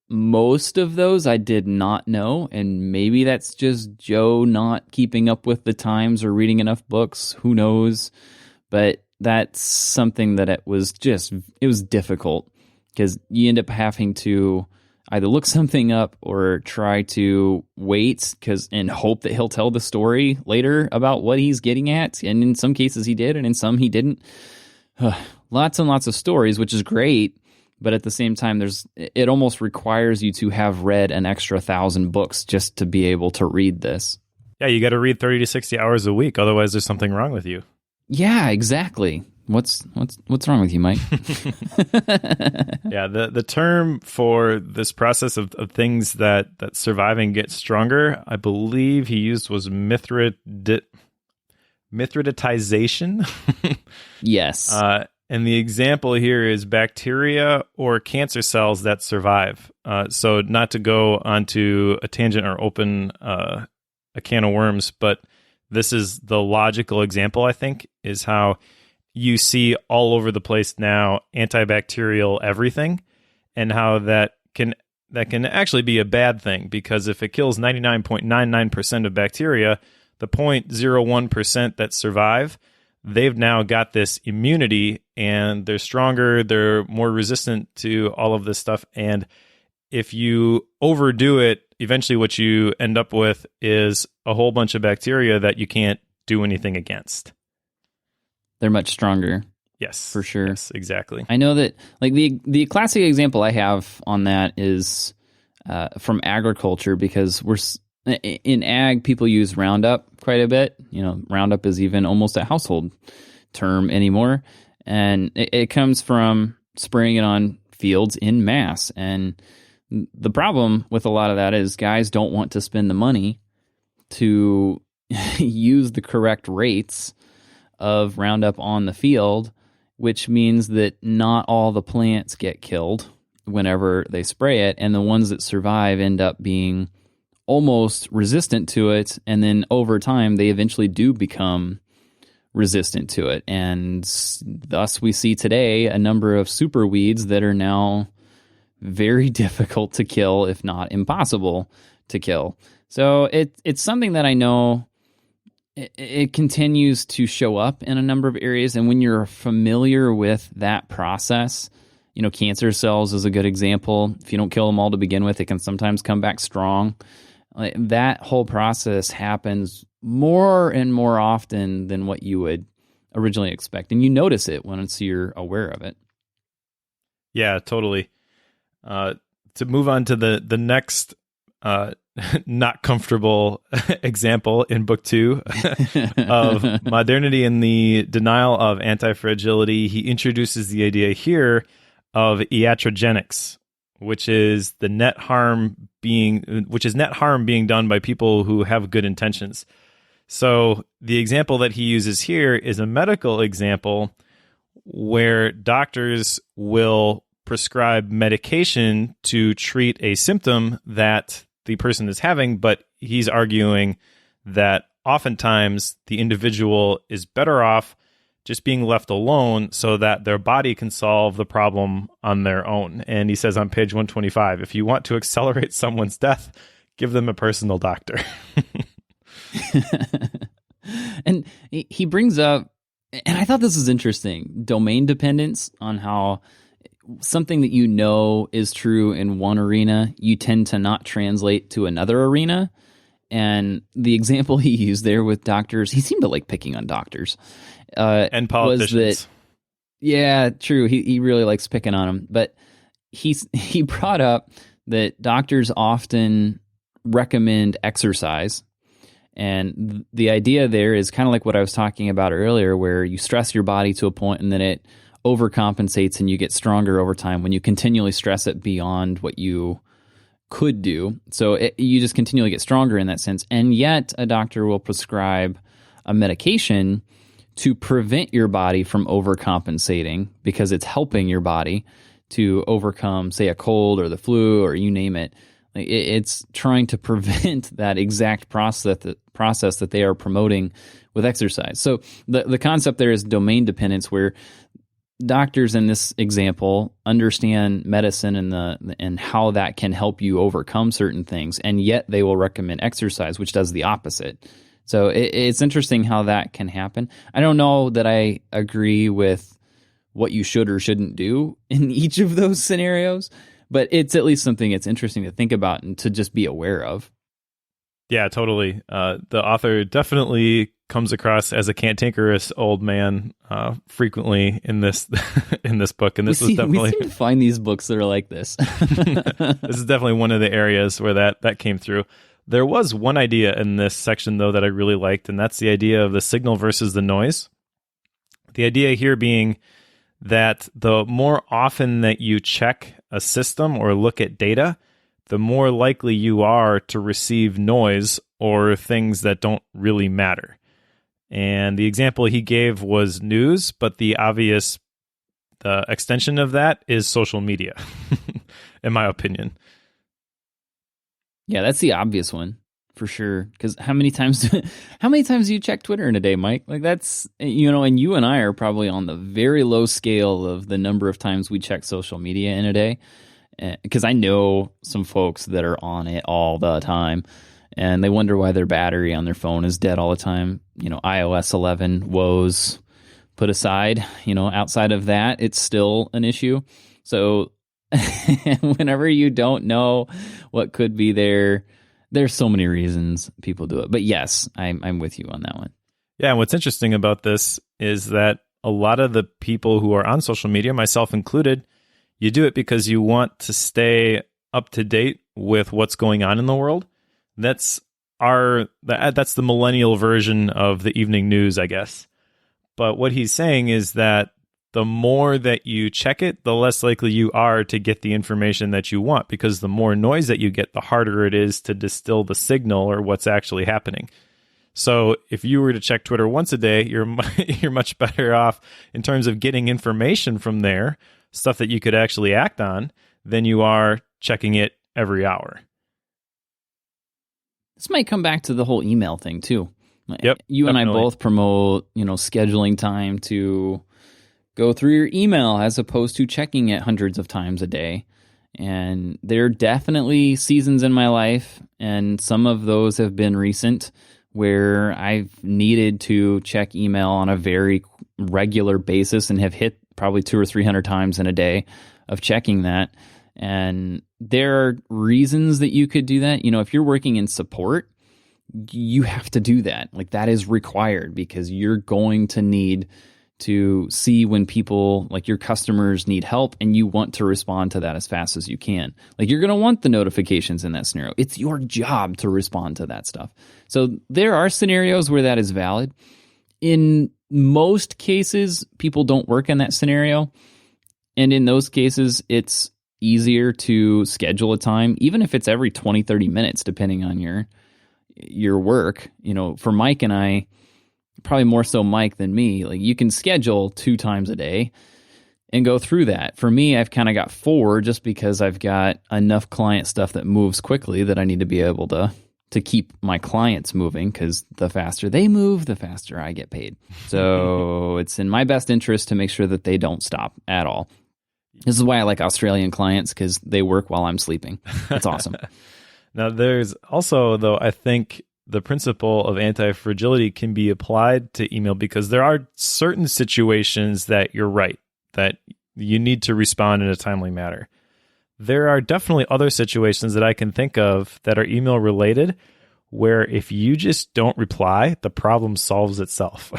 most of those I did not know, and maybe that's just Joe not keeping up with the times or reading enough books, who knows. But that's something that it was difficult, because you end up having to either look something up or try to wait and hope that he'll tell the story later about what he's getting at. And in some cases he did, and in some he didn't. Lots and lots of stories, which is great, but at the same time, it almost requires you to have read an extra 1,000 books just to be able to read this. Yeah, you got to read 30 to 60 hours a week, otherwise there's something wrong with you. Yeah, exactly. What's wrong with you, Mike? Yeah, the term for this process of things that survive and get stronger, I believe he used was Mithridatization. Yes. And the example here is bacteria or cancer cells that survive. So not to go onto a tangent or open a can of worms, but this is the logical example, I think, is how you see all over the place now antibacterial everything, and how that can actually be a bad thing, because if it kills 99.99% of bacteria, the 0.01% that survive, they've now got this immunity, and they're stronger, they're more resistant to all of this stuff. And if you overdo it, eventually what you end up with is a whole bunch of bacteria that you can't do anything against. They're much stronger. Yes. For sure. Yes, exactly. I know that, like, the classic example I have on that is from agriculture, because in ag, people use Roundup quite a bit. Roundup is even almost a household term anymore. And it comes from spraying it on fields in mass. And the problem with a lot of that is guys don't want to spend the money to use the correct rates of Roundup on the field, which means that not all the plants get killed whenever they spray it. And the ones that survive end up being almost resistant to it, and then over time they eventually do become resistant to it, and thus we see today a number of super weeds that are now very difficult to kill, if not impossible to kill. So it's something that I know it continues to show up in a number of areas, and when you're familiar with that process, cancer cells is a good example. If you don't kill them all to begin with, it can sometimes come back strong. That whole process happens more and more often than what you would originally expect. And you notice it once you're aware of it. Yeah, totally. To move on to the next not comfortable example in book 2 of modernity and the denial of antifragility, he introduces the idea here of iatrogenics, which is net harm being done by people who have good intentions. So the example that he uses here is a medical example where doctors will prescribe medication to treat a symptom that the person is having, but he's arguing that oftentimes the individual is better off just being left alone so that their body can solve the problem on their own. And he says on page 125, if you want to accelerate someone's death, give them a personal doctor. And he brings up, and I thought this was interesting, domain dependence, on how something that you know is true in one arena, you tend to not translate to another arena. And the example he used there with doctors, he seemed to like picking on doctors. And politicians. Yeah, true. He really likes picking on them. But he brought up that doctors often recommend exercise. And the idea there is kind of like what I was talking about earlier, where you stress your body to a point and then it overcompensates and you get stronger over time when you continually stress it beyond what you could do. So you just continually get stronger in that sense. And yet a doctor will prescribe a medication to prevent your body from overcompensating because it's helping your body to overcome, say, a cold or the flu or you name it. It's trying to prevent that exact process that they are promoting with exercise. So the concept there is domain dependence, where doctors in this example understand medicine and how that can help you overcome certain things, and yet they will recommend exercise, which does the opposite. So it's interesting how that can happen. I don't know that I agree with what you should or shouldn't do in each of those scenarios, but it's at least something that's interesting to think about and to just be aware of. Yeah, totally. The author definitely comes across as a cantankerous old man frequently in this in this book, and this is definitely we seem to find these books that are like this. This is definitely one of the areas where that came through. There was one idea in this section though that I really liked, and that's the idea of the signal versus the noise. The idea here being that the more often that you check a system or look at data, the more likely you are to receive noise or things that don't really matter. And the example he gave was news, but the obvious extension of that is social media, in my opinion. Yeah, that's the obvious one for sure. Because how many times do you check Twitter in a day, Mike? Like that's, and you and I are probably on the very low scale of the number of times we check social media in a day. Because I know some folks that are on it all the time, and they wonder why their battery on their phone is dead all the time. iOS 11 woes put aside, outside of that, it's still an issue. So whenever you don't know what could be there, there's so many reasons people do it. But yes, I'm with you on that one. Yeah, and what's interesting about this is that a lot of the people who are on social media, myself included, you do it because you want to stay up to date with what's going on in the world. That's the millennial version of the evening news, I guess. But what he's saying is that the more that you check it, the less likely you are to get the information that you want, because the more noise that you get, the harder it is to distill the signal or what's actually happening. So if you were to check Twitter once a day, you're much better off in terms of getting information from there, stuff that you could actually act on, than you are checking it every hour. This might come back to the whole email thing too. Yep, you definitely. And I both promote, scheduling time to go through your email as opposed to checking it hundreds of times a day. And there are definitely seasons in my life, and some of those have been recent, where I've needed to check email on a very regular basis and have hit probably 200 or 300 times in a day of checking that. And there are reasons that you could do that. If you're working in support, you have to do that. Like that is required, because you're going to need to see when people, like your customers, need help, and you want to respond to that as fast as you can. Like you're going to want the notifications in that scenario. It's your job to respond to that stuff. So there are scenarios where that is valid. In most cases, people don't work in that scenario. And in those cases, it's easier to schedule a time, even if it's every 20, 30 minutes, depending on your work. For Mike and I, probably more so Mike than me, like you can schedule 2 times a day and go through that. For me, I've kind of got 4 just because I've got enough client stuff that moves quickly that I need to be able to keep my clients moving, because the faster they move, the faster I get paid. So it's in my best interest to make sure that they don't stop at all. This is why I like Australian clients, because they work while I'm sleeping. That's awesome. Now, there's also, though, I think the principle of anti-fragility can be applied to email, because there are certain situations that you're right, that you need to respond in a timely manner. There are definitely other situations that I can think of that are email related where if you just don't reply, the problem solves itself.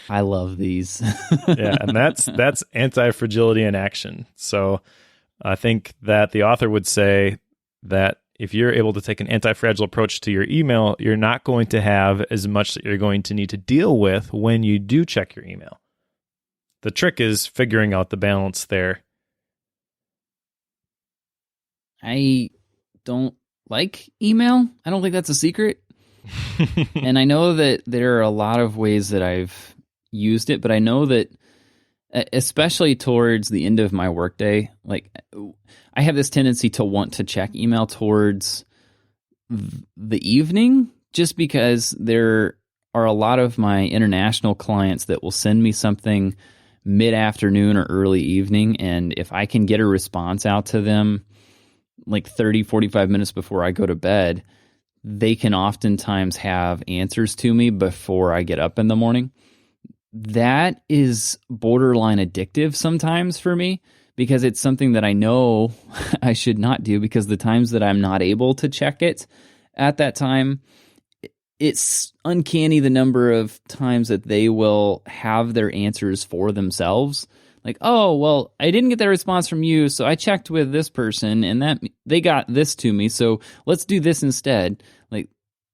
I love these. Yeah, and that's anti-fragility in action. So I think that the author would say that if you're able to take an anti-fragile approach to your email, you're not going to have as much that you're going to need to deal with when you do check your email. The trick is figuring out the balance there. I don't like email. I don't think that's a secret. And I know that there are a lot of ways that I've used it, but I know that especially towards the end of my workday, like I have this tendency to want to check email towards the evening, just because there are a lot of my international clients that will send me something mid-afternoon or early evening, and if I can get a response out to them like 30, 45 minutes before I go to bed, they can oftentimes have answers to me before I get up in the morning. That is borderline addictive sometimes for me, because it's something that I know I should not do, because the times that I'm not able to check it at that time, it's uncanny the number of times that they will have their answers for themselves. Like, oh, well, I didn't get that response from you, so I checked with this person, and that they got this to me, so let's do this instead. Like,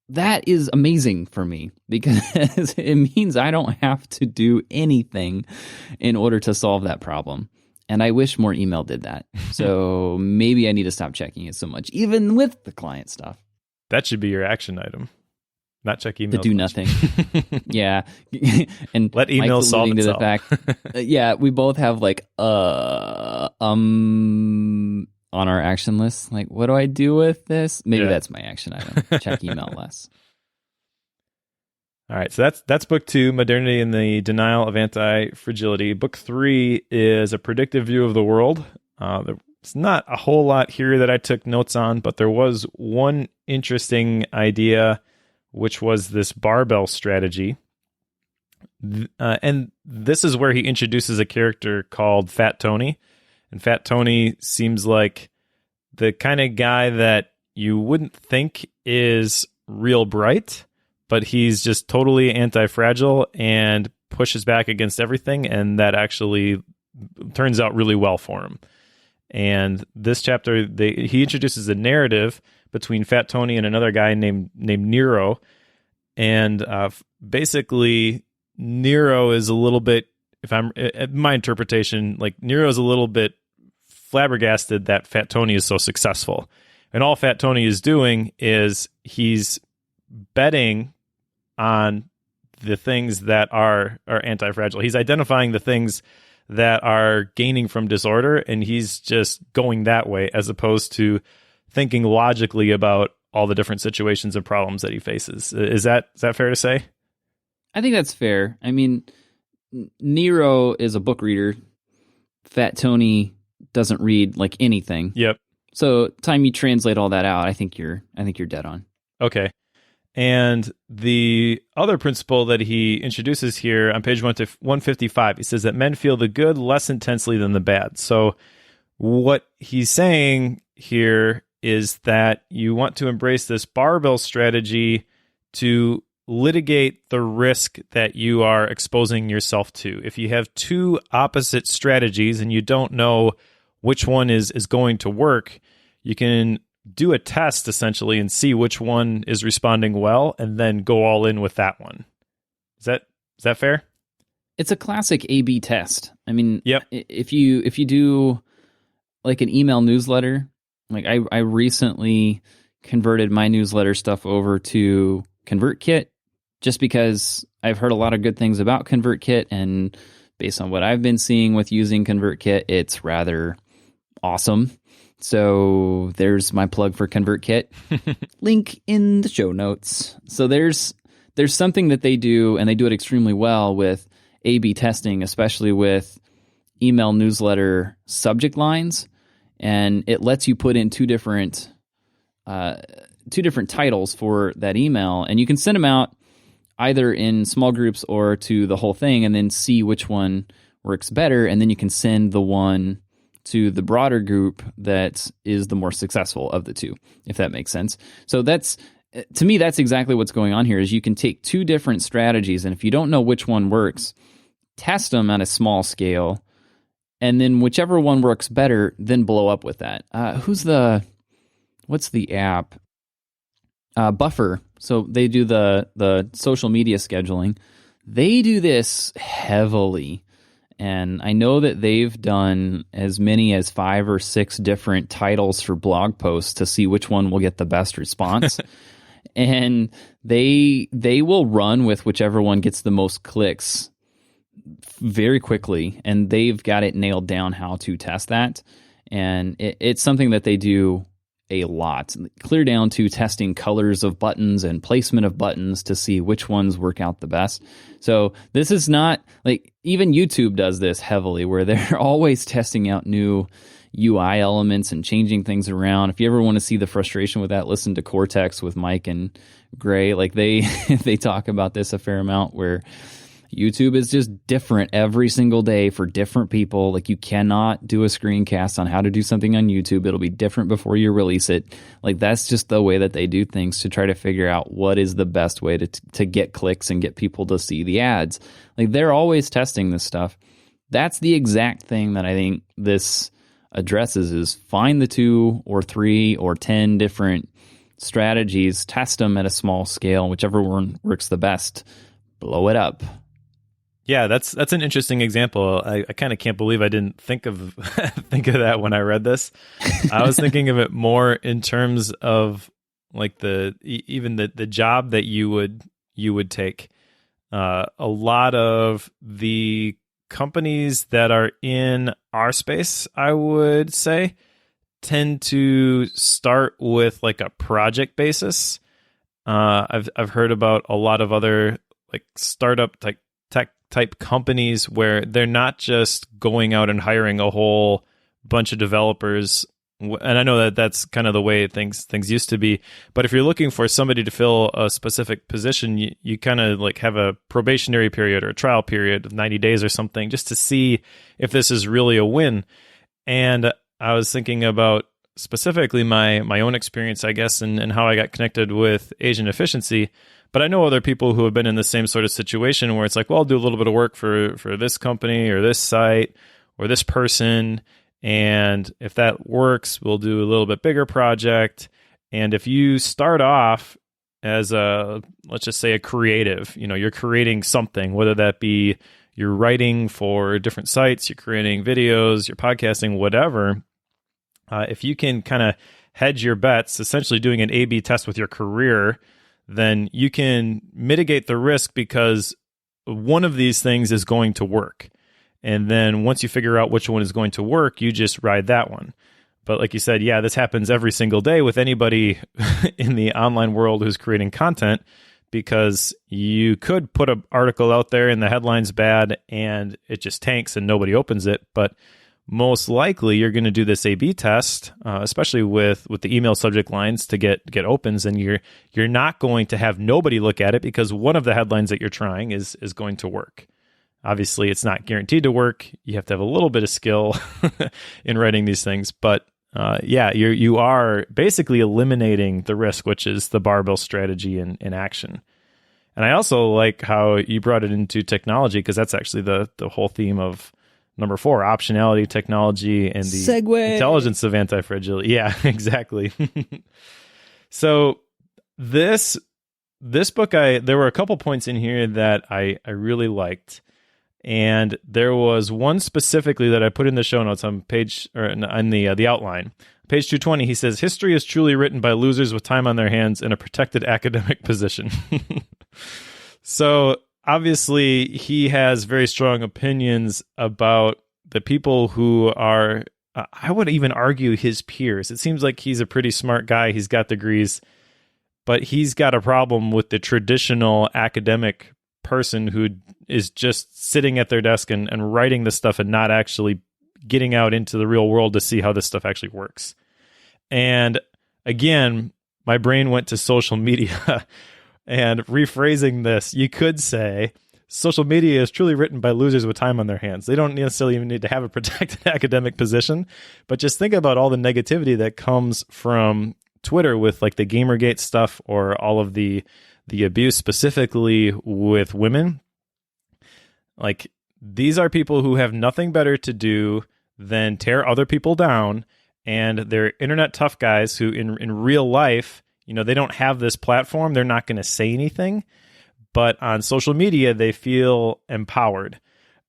that is amazing for me, because it means I don't have to do anything in order to solve that problem. And I wish more email did that. So maybe I need to stop checking it so much, even with the client stuff. That should be your action item. Not check email. To do nothing. Yeah. And let email Mike's solve alluding itself. to the fact, yeah, we both have like, on our action list. Like, what do I do with this? Maybe that's my action item. Check email less. All right, so that's book 2, Modernity and the Denial of Anti-Fragility. Book 3 is A Predictive View of the World. There's not a whole lot here that I took notes on, but there was one interesting idea, which was this barbell strategy. And this is where he introduces a character called Fat Tony. And Fat Tony seems like the kind of guy that you wouldn't think is real bright, but he's just totally anti-fragile and pushes back against everything, and that actually turns out really well for him. And this chapter, he introduces a narrative between Fat Tony and another guy named Nero, and basically Nero is a little bit, if I'm my interpretation, like Nero is a little bit flabbergasted that Fat Tony is so successful, and all Fat Tony is doing is he's betting on the things that are anti-fragile. He's identifying the things that are gaining from disorder, and he's just going that way, as opposed to thinking logically about all the different situations and problems that he faces. Is that fair to say? I think that's fair. I mean, Nero is a book reader. Fat Tony doesn't read like anything. Yep. So time you translate all that out, I think you're dead on. Okay. And the other principle that he introduces here on page 155, he says that men feel the good less intensely than the bad. So what he's saying here is that you want to embrace this barbell strategy to litigate the risk that you are exposing yourself to. If you have two opposite strategies and you don't know which one is going to work, you can do a test essentially and see which one is responding well, and then go all in with that one. Is that fair? It's a classic A/B test. I mean, yep. If you do like an email newsletter, like I recently converted my newsletter stuff over to ConvertKit, just because I've heard a lot of good things about ConvertKit, and based on what I've been seeing with using ConvertKit, it's rather awesome. So there's my plug for ConvertKit. Link in the show notes. So there's something that they do, and they do it extremely well with A/B testing, especially with email newsletter subject lines, and it lets you put in two different titles for that email, and you can send them out either in small groups or to the whole thing, and then see which one works better, and then you can send the one to the broader group that is the more successful of the two, if that makes sense. So to me, that's exactly what's going on here, is you can take two different strategies, and if you don't know which one works, test them at a small scale, and then whichever one works better, then blow up with that. What's the app? Buffer. So they do the social media scheduling. They do this heavily. And I know that they've done as many as 5 or 6 different titles for blog posts to see which one will get the best response. And they will run with whichever one gets the most clicks very quickly. And they've got it nailed down how to test that. And it's something that they do a lot, clear down to testing colors of buttons and placement of buttons to see which ones work out the best. So this is not like, even YouTube does this heavily, where they're always testing out new UI elements and changing things around. If you ever want to see the frustration with that, listen to Cortex with Mike and Gray. Like they talk about this a fair amount, where YouTube is just different every single day for different people. Like, you cannot do a screencast on how to do something on YouTube. It'll be different before you release it. Like, that's just the way that they do things to try to figure out what is the best way to get clicks and get people to see the ads. Like, they're always testing this stuff. That's the exact thing that I think this addresses, is find the 2 or 3 or 10 different strategies, test them at a small scale, whichever one works the best, blow it up. Yeah, that's an interesting example. I kind of can't believe I didn't think of think of that when I read this. I was thinking of it more in terms of like even the job that you would take. A lot of the companies that are in our space, I would say, tend to start with like a project basis. I've heard about a lot of other like startup tech type companies where they're not just going out and hiring a whole bunch of developers. And I know that that's kind of the way things used to be. But if you're looking for somebody to fill a specific position, you kind of like have a probationary period or a trial period of 90 days or something, just to see if this is really a win. And I was thinking about specifically my own experience, I guess, and how I got connected with Asian Efficiency. But I know other people who have been in the same sort of situation where it's like, well, I'll do a little bit of work for this company or this site or this person. And if that works, we'll do a little bit bigger project. And if you start off as let's just say a creative, you're creating something, whether that be you're writing for different sites, you're creating videos, you're podcasting, whatever. If you can kind of hedge your bets, essentially doing an A/B test with your career, then you can mitigate the risk because one of these things is going to work. And then once you figure out which one is going to work, you just ride that one. But like you said, yeah, this happens every single day with anybody in the online world who's creating content, because you could put an article out there and the headline's bad and it just tanks and nobody opens it. But most likely you're going to do this A/B test, especially with the email subject lines to get opens, and you're not going to have nobody look at it because one of the headlines that you're trying is going to work. Obviously, it's not guaranteed to work. You have to have a little bit of skill in writing these things, but you are basically eliminating the risk, which is the barbell strategy in action. And I also like how you brought it into technology, because that's actually the whole theme of number 4, optionality, technology, and the Segue. Intelligence of anti-fragility. Yeah, exactly. So this book, there were a couple points in here that I really liked. And there was one specifically that I put in the show notes on page, or on the outline. Page 220, he says, "History is truly written by losers with time on their hands in a protected academic position." So obviously, he has very strong opinions about the people who are, I would even argue, his peers. It seems like he's a pretty smart guy. He's got degrees, but he's got a problem with the traditional academic person who is just sitting at their desk and writing this stuff and not actually getting out into the real world to see how this stuff actually works. And again, my brain went to social media. And rephrasing this, you could say social media is truly written by losers with time on their hands. They don't necessarily even need to have a protected academic position, but just think about all the negativity that comes from Twitter with like the Gamergate stuff or all of the abuse specifically with women. Like, these are people who have nothing better to do than tear other people down, and they're internet tough guys who in real life, they don't have this platform. They're not going to say anything, but on social media, they feel empowered.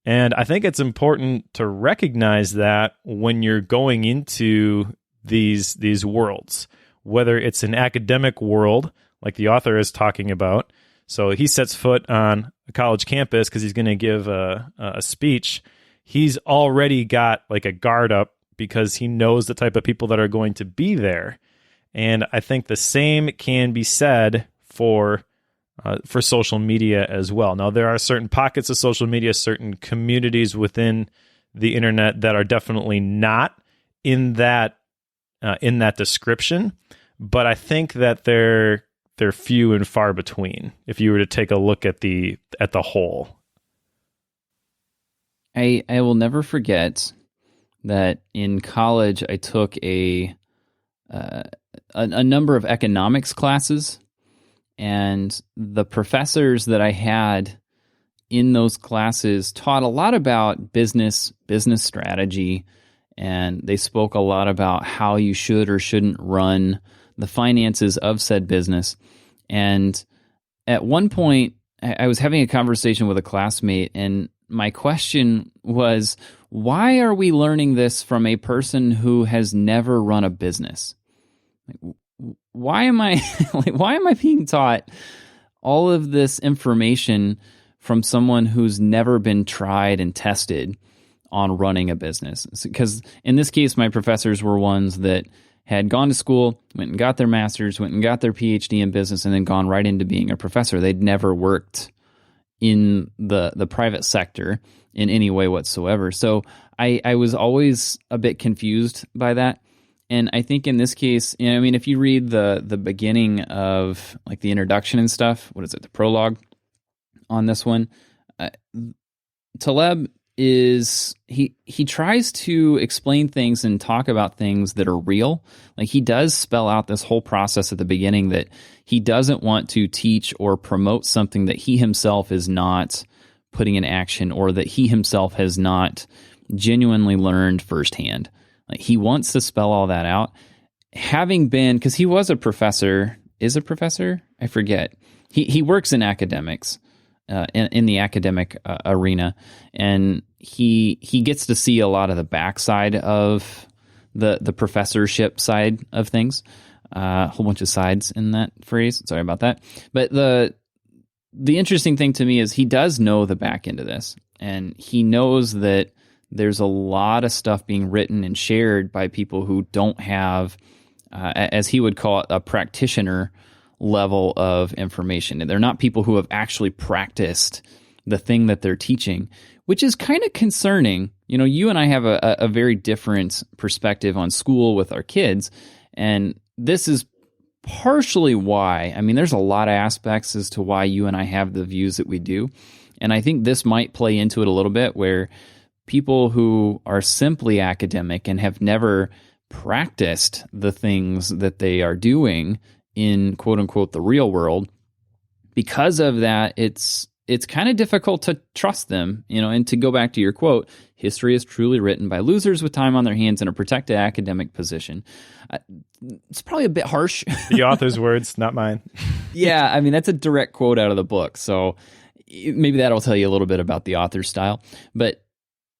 And I think it's important to recognize that when you're going into these worlds, whether it's an academic world, like the author is talking about. So he sets foot on a college campus because he's going to give a speech. He's already got like a guard up because he knows the type of people that are going to be there. And I think the same can be said for social media as well. Now, there are certain pockets of social media, certain communities within the internet that are definitely not in that description, but I think that they're few and far between if you were to take a look at the whole. I will never forget that in college I took a number of economics classes, and the professors that I had in those classes taught a lot about business strategy, and they spoke a lot about how you should or shouldn't run the finances of said business. And at one point, I was having a conversation with a classmate, and my question was, why are we learning this from a person who has never run a business? Why am I why am I being taught all of this information from someone who's never been tried and tested on running a business? Because in this case, my professors were ones that had gone to school, went and got their master's, went and got their PhD in business, and then gone right into being a professor. They'd never worked in the private sector in any way whatsoever. So I was always a bit confused by that. And I think in this case, if you read the beginning of like the introduction and stuff, the prologue on this one, Taleb is he tries to explain things and talk about things that are real. Like, he does spell out this whole process at the beginning that he doesn't want to teach or promote something that he himself is not putting in action, or that he himself has not genuinely learned firsthand. Like, he wants to spell all that out. Having been, because he was a professor, I forget. He works in academics. In the academic arena, and he gets to see a lot of the backside of the professorship side of things. A whole bunch of sides in that phrase. Sorry about that. But the interesting thing to me is he does know the back end of this, and he knows that there's a lot of stuff being written and shared by people who don't have, as he would call it, a practitioner level of information. And they're not people who have actually practiced the thing that they're teaching, which is kind of concerning. You and I have a very different perspective on school with our kids, and this is partially why. There's a lot of aspects as to why you and I have the views that we do, and I think this might play into it a little bit, where people who are simply academic and have never practiced the things that they are doing in quote unquote the real world, because of that, it's kind of difficult to trust them, and to go back to your quote, history is truly written by losers with time on their hands in a protected academic position. It's probably a bit harsh. The author's words, not mine. Yeah, that's a direct quote out of the book, so maybe that'll tell you a little bit about the author's style. But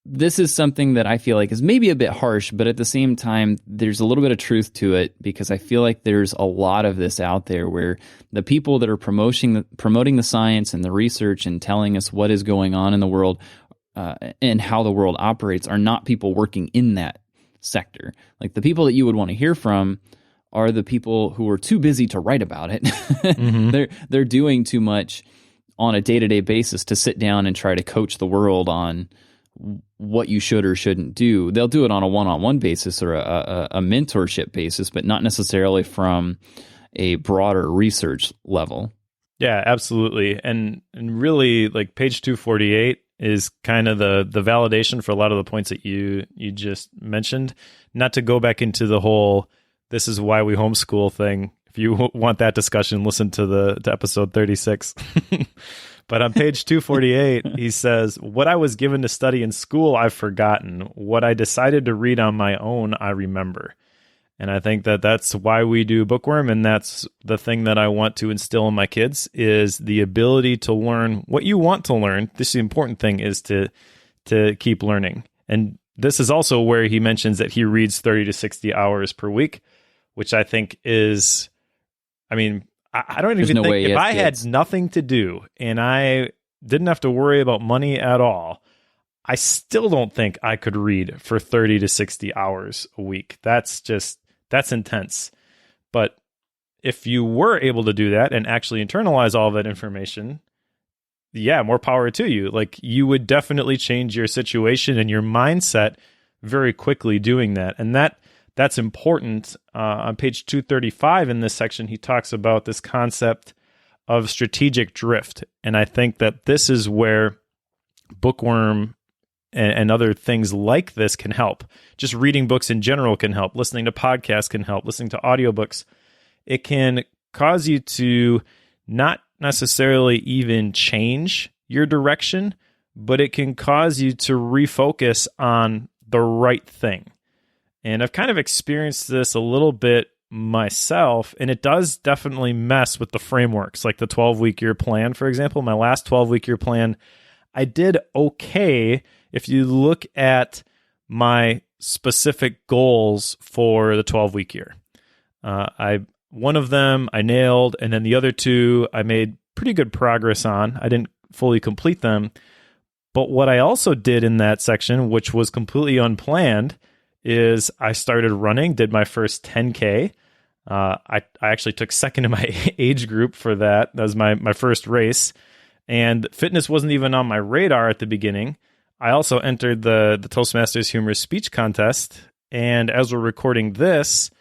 this is something that I feel like is maybe a bit harsh, but at the same time, there's a little bit of truth to it, because I feel like there's a lot of this out there where the people that are promoting the science and the research and telling us what is going on in the world and how the world operates are not people working in that sector. Like, the people that you would want to hear from are the people who are too busy to write about it. Mm-hmm. They're doing too much on a day-to-day basis to sit down and try to coach the world on what you should or shouldn't do. They'll do it on a one-on-one basis or a mentorship basis, but not necessarily from a broader research level. Yeah, absolutely. And really, like, page 248 is kind of the validation for a lot of the points that you just mentioned. Not to go back into the whole "this is why we homeschool" thing. If you want that discussion, listen to episode 36. But on page 248, he says, "What I was given to study in school, I've forgotten. What I decided to read on my own, I remember." And I think that that's why we do Bookworm, and that's the thing that I want to instill in my kids is the ability to learn what you want to learn. This is the important thing, is to keep learning. And this is also where he mentions that he reads 30 to 60 hours per week, which I think is, I mean, I don't even think if I had nothing to do and I didn't have to worry about money at all, I still don't think I could read for 30 to 60 hours a week. That's intense. But if you were able to do that and actually internalize all of that information, yeah, more power to you. Like, you would definitely change your situation and your mindset very quickly doing that. And that's important. On page 235 in this section, he talks about this concept of strategic drift. And I think that this is where Bookworm and other things like this can help. Just reading books in general can help. Listening to podcasts can help. Listening to audiobooks. It can cause you to not necessarily even change your direction, but it can cause you to refocus on the right thing. And I've kind of experienced this a little bit myself, and it does definitely mess with the frameworks, like the 12-week year plan, for example. My last 12-week year plan, I did okay if you look at my specific goals for the 12-week year. One of them I nailed, and then the other two I made pretty good progress on. I didn't fully complete them. But what I also did in that section, which was completely unplanned, is I started running, did my first 10K. I actually took second in my age group for that. That was my first race. And fitness wasn't even on my radar at the beginning. I also entered the Toastmasters Humorous Speech Contest. And as we're recording this,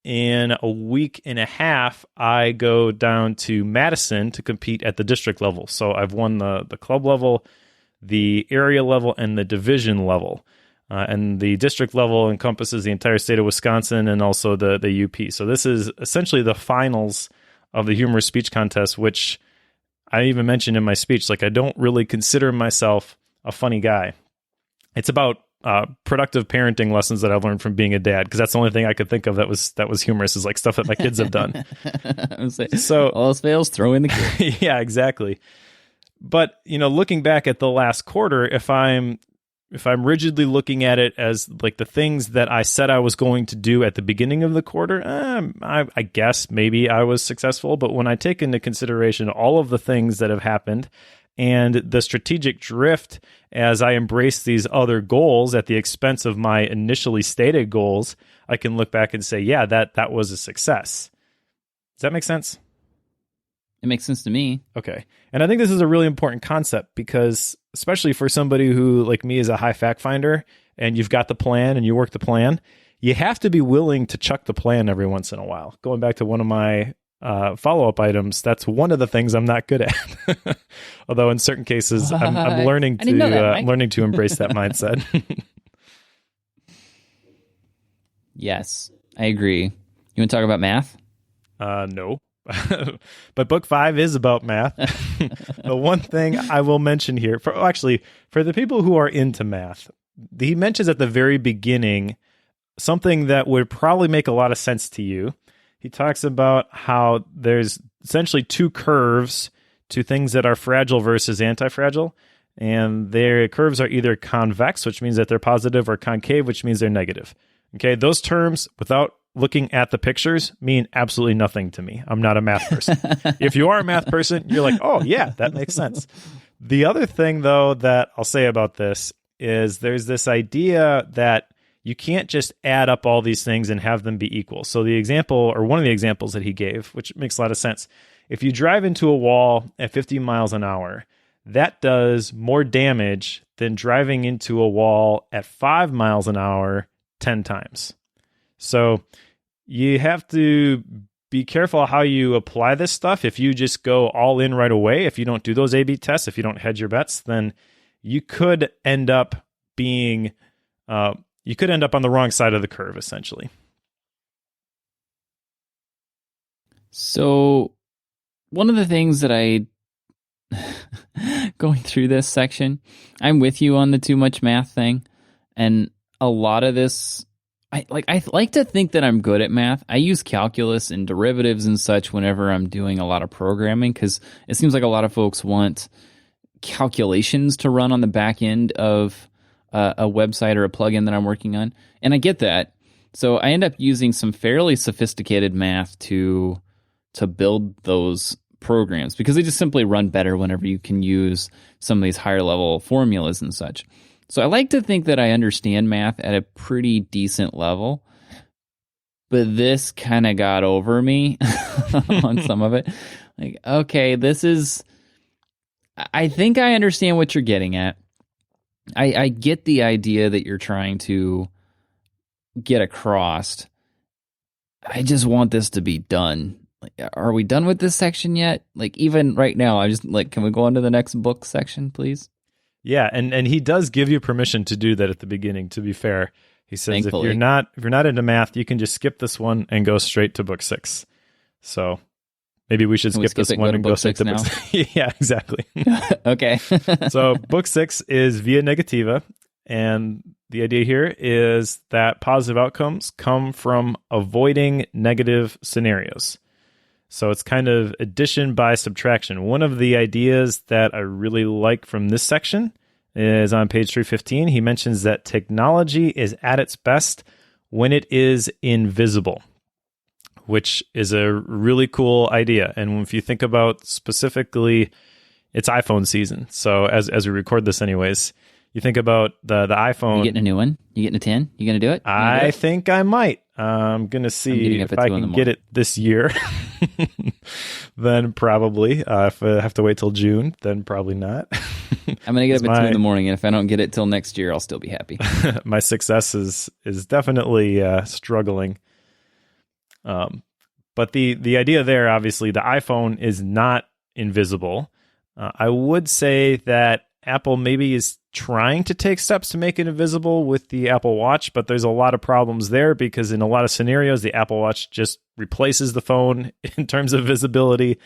in a week and a half, I go down to Madison to compete at the district level. So I've won the club level, the area level, and the division level. And the district level encompasses the entire state of Wisconsin and also the UP. So this is essentially the finals of the humorous speech contest, which I even mentioned in my speech. Like, I don't really consider myself a funny guy. It's about productive parenting lessons that I've learned from being a dad, because that's the only thing I could think of that was humorous, is like stuff that my kids have done. So all else fails, throw in the kid. Yeah, exactly. But, looking back at the last quarter, if I'm rigidly looking at it as like the things that I said I was going to do at the beginning of the quarter, I guess maybe I was successful. But when I take into consideration all of the things that have happened and the strategic drift as I embrace these other goals at the expense of my initially stated goals, I can look back and say, yeah, that was a success. Does that make sense? It makes sense to me. Okay. And I think this is a really important concept, because especially for somebody who, like me, is a high fact finder, and you've got the plan and you work the plan, you have to be willing to chuck the plan every once in a while. Going back to one of my follow-up items, that's one of the things I'm not good at. Although in certain cases, I'm learning to embrace that mindset. Yes, I agree. You want to talk about math? No. But book 5 is about math. The one thing I will mention here, for the people who are into math, he mentions at the very beginning something that would probably make a lot of sense to you. He talks about how there's essentially two curves to things that are fragile versus antifragile. And their curves are either convex, which means that they're positive, or concave, which means they're negative. Okay, those terms, without looking at the pictures, mean absolutely nothing to me. I'm not a math person. If you are a math person, you're like, oh, yeah, that makes sense. The other thing, though, that I'll say about this is there's this idea that you can't just add up all these things and have them be equal. So the example, or one of the examples that he gave, which makes a lot of sense, if you drive into a wall at 50 miles an hour, that does more damage than driving into a wall at 5 miles an hour 10 times. So you have to be careful how you apply this stuff. If you just go all in right away, if you don't do those A/B tests, if you don't hedge your bets, then you could end up being on the wrong side of the curve, essentially. So one of the things that going through this section, I'm with you on the too much math thing. And a lot of this, I like to think that I'm good at math. I use calculus and derivatives and such whenever I'm doing a lot of programming, because it seems like a lot of folks want calculations to run on the back end of a website or a plugin that I'm working on. And I get that. So I end up using some fairly sophisticated math to build those programs, because they just simply run better whenever you can use some of these higher level formulas and such. So I like to think that I understand math at a pretty decent level, but this kind of got over me on some of it. Like, okay, I think I understand what you're getting at. I get the idea that you're trying to get across. I just want this to be done. Like, are we done with this section yet? Like, even right now, I just like, can we go on to the next book section, please? Yeah, and he does give you permission to do that at the beginning, to be fair. He says Thankfully. if you're not into math, you can just skip this one and go straight to book 6. So maybe we should skip this one and go straight to book 6. Yeah, exactly. Okay. So book 6 is Via Negativa, and the idea here is that positive outcomes come from avoiding negative scenarios. So it's kind of addition by subtraction. One of the ideas that I really like from this section is on page 315. He mentions that technology is at its best when it is invisible, which is a really cool idea. And if you think about specifically, it's iPhone season. So as we record this anyways, you think about the iPhone. You getting a new one? You getting a 10? You going to do it? I think I might. I'm going to see if I can get it this year. Then probably. If I have to wait till June, then probably not. I'm going to get up at 2 in the morning, and if I don't get it till next year, I'll still be happy. My success is definitely struggling. But the idea there, obviously, the iPhone is not invisible. I would say that Apple maybe is trying to take steps to make it invisible with the Apple Watch, but there's a lot of problems there, because in a lot of scenarios, the Apple Watch just replaces the phone in terms of visibility.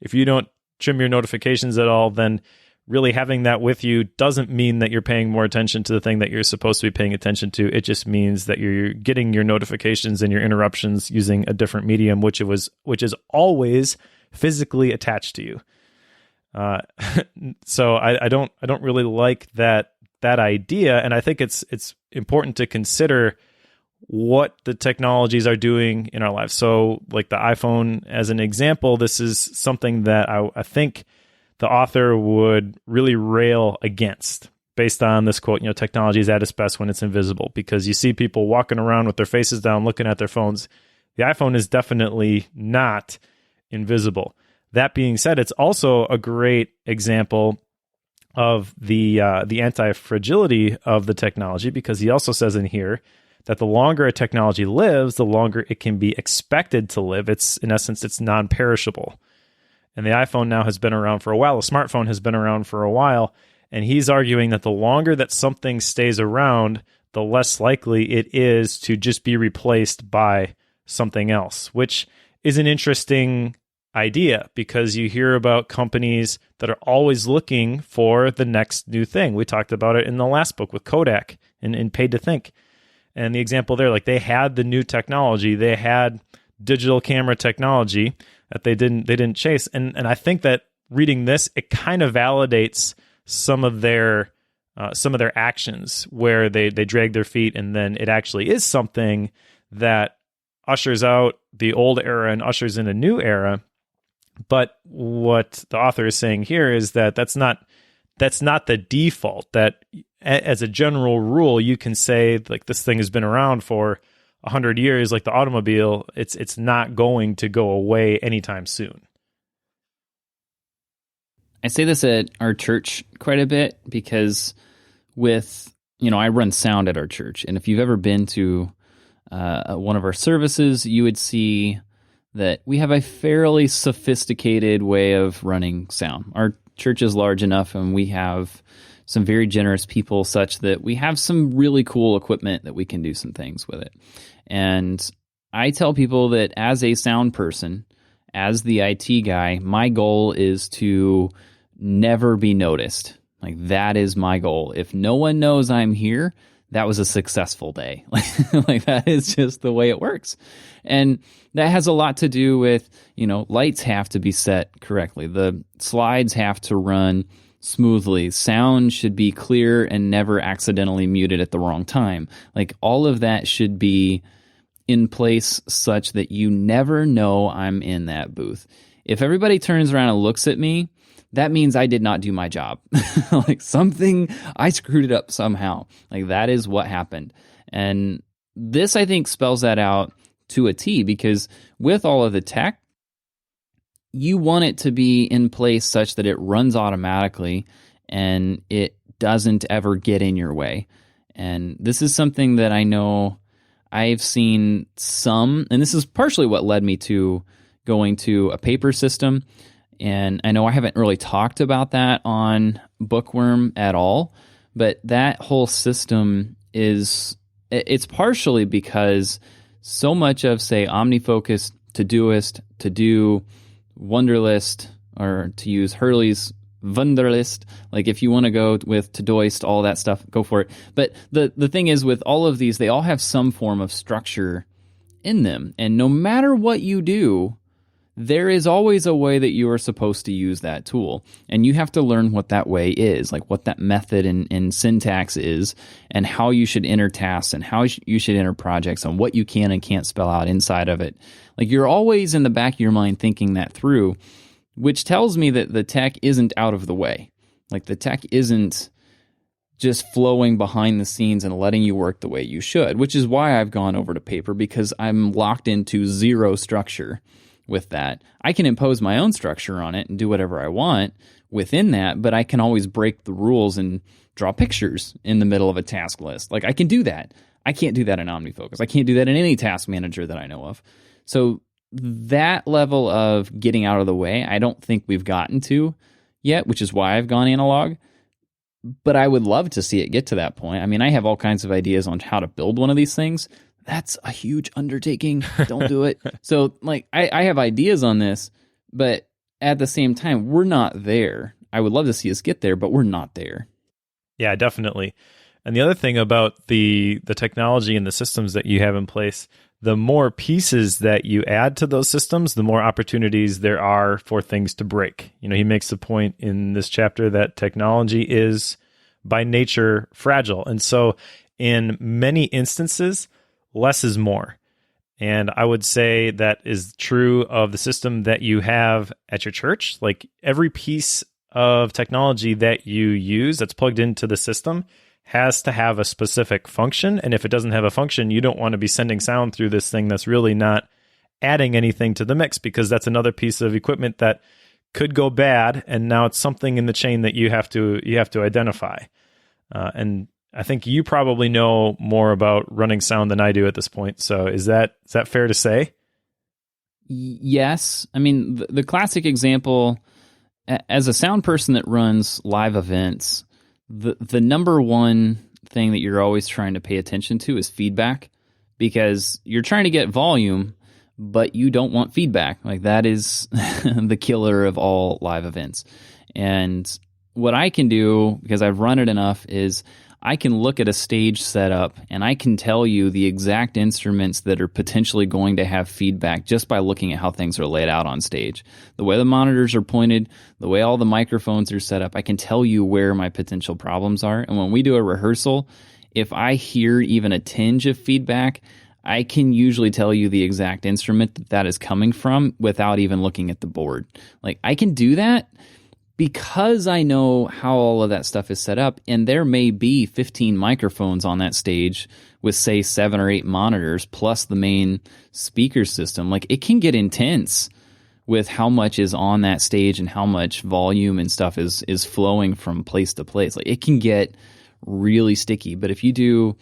If you don't trim your notifications at all, then really having that with you doesn't mean that you're paying more attention to the thing that you're supposed to be paying attention to. It just means that you're getting your notifications and your interruptions using a different medium, which is always physically attached to you. So I don't really like that idea, and I think it's important to consider what the technologies are doing in our lives. So, like the iPhone as an example, this is something that I think the author would really rail against, based on this quote. Technology is at its best when it's invisible, because you see people walking around with their faces down, looking at their phones. The iPhone is definitely not invisible. That being said, it's also a great example of the anti-fragility of the technology, because he also says in here that the longer a technology lives, the longer it can be expected to live. In essence, it's non-perishable. And the iPhone now has been around for a while. A smartphone has been around for a while. And he's arguing that the longer that something stays around, the less likely it is to just be replaced by something else, which is an interesting idea, because you hear about companies that are always looking for the next new thing. We talked about it in the last book with Kodak and Paid to Think. And the example there, like they had the new technology, they had digital camera technology that they didn't chase. And I think that reading this, it kind of validates some of their actions where they drag their feet, and then it actually is something that ushers out the old era and ushers in a new era. But what the author is saying here is that that's not the default. That as a general rule, you can say like this thing has been around for 100 years, like the automobile. It's not going to go away anytime soon. I say this at our church quite a bit, because I run sound at our church, and if you've ever been to one of our services, you would see that we have a fairly sophisticated way of running sound. Our church is large enough, and we have some very generous people such that we have some really cool equipment that we can do some things with it. And I tell people that as a sound person, as the IT guy, my goal is to never be noticed. Like, that is my goal. If no one knows I'm here, that was a successful day. Like, that is just the way it works. And that has a lot to do with, lights have to be set correctly. The slides have to run smoothly. Sound should be clear and never accidentally muted at the wrong time. Like, all of that should be in place such that you never know I'm in that booth. If everybody turns around and looks at me, that means I did not do my job. Like, I screwed it up somehow. Like, that is what happened. And this, I think, spells that out to a T, because with all of the tech, you want it to be in place such that it runs automatically and it doesn't ever get in your way. And this is something that I know I've seen some, and this is partially what led me to going to a paper system. And I know I haven't really talked about that on Bookworm at all, but that whole system it's partially because so much of, say, OmniFocus, Todoist, To Do, Wunderlist, or to use Hurley's Wunderlist, like if you want to go with Todoist, all that stuff, go for it. But the thing is, with all of these, they all have some form of structure in them. And no matter what you do, there is always a way that you are supposed to use that tool. And you have to learn what that way is, like what that method and syntax is, and how you should enter tasks and how you should enter projects, and what you can and can't spell out inside of it. Like, you're always in the back of your mind thinking that through, which tells me that the tech isn't out of the way. Like, the tech isn't just flowing behind the scenes and letting you work the way you should, which is why I've gone over to paper, because I'm locked into zero structure with that. I can impose my own structure on it and do whatever I want within that, but I can always break the rules and draw pictures in the middle of a task list. Like, I can do that. I can't do that in OmniFocus. I can't do that in any task manager that I know of. So that level of getting out of the way, I don't think we've gotten to yet, which is why I've gone analog. But I would love to see it get to that point. I mean, I have all kinds of ideas on how to build one of these things. That's a huge undertaking. Don't do it. So, like, I have ideas on this, but at the same time, we're not there. I would love to see us get there, but we're not there. Yeah, definitely. And the other thing about the technology and the systems that you have in place, the more pieces that you add to those systems, the more opportunities there are for things to break. He makes the point in this chapter that technology is by nature fragile. And so in many instances, less is more. And I would say that is true of the system that you have at your church. Like, every piece of technology that you use that's plugged into the system has to have a specific function. And if it doesn't have a function, you don't want to be sending sound through this thing that's really not adding anything to the mix, because that's another piece of equipment that could go bad. And now it's something in the chain that you have to identify. And I think you probably know more about running sound than I do at this point. So is that fair to say? Yes. I mean, the classic example, as a sound person that runs live events, the number one thing that you're always trying to pay attention to is feedback, because you're trying to get volume, but you don't want feedback. Like, that is the killer of all live events. And what I can do, because I've run it enough, is I can look at a stage setup and I can tell you the exact instruments that are potentially going to have feedback just by looking at how things are laid out on stage. The way the monitors are pointed, the way all the microphones are set up, I can tell you where my potential problems are. And when we do a rehearsal, if I hear even a tinge of feedback, I can usually tell you the exact instrument that is coming from without even looking at the board. Like, I can do that because I know how all of that stuff is set up, and there may be 15 microphones on that stage with, say, 7 or 8 monitors plus the main speaker system. Like, it can get intense with how much is on that stage and how much volume and stuff is flowing from place to place. Like, it can get really sticky. But if you do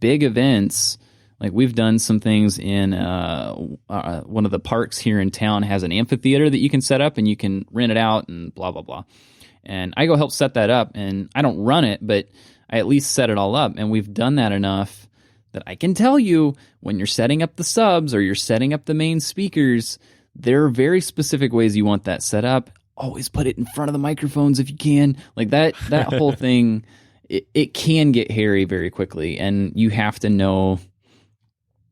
big events, Like we've done some things in one of the parks here in town has an amphitheater that you can set up and you can rent it out and blah, blah, blah. And I go help set that up, and I don't run it, but I at least set it all up. And we've done that enough that I can tell you when you're setting up the subs or you're setting up the main speakers, there are very specific ways you want that set up. Always put it in front of the microphones if you can. Like that whole thing, it can get hairy very quickly, and you have to know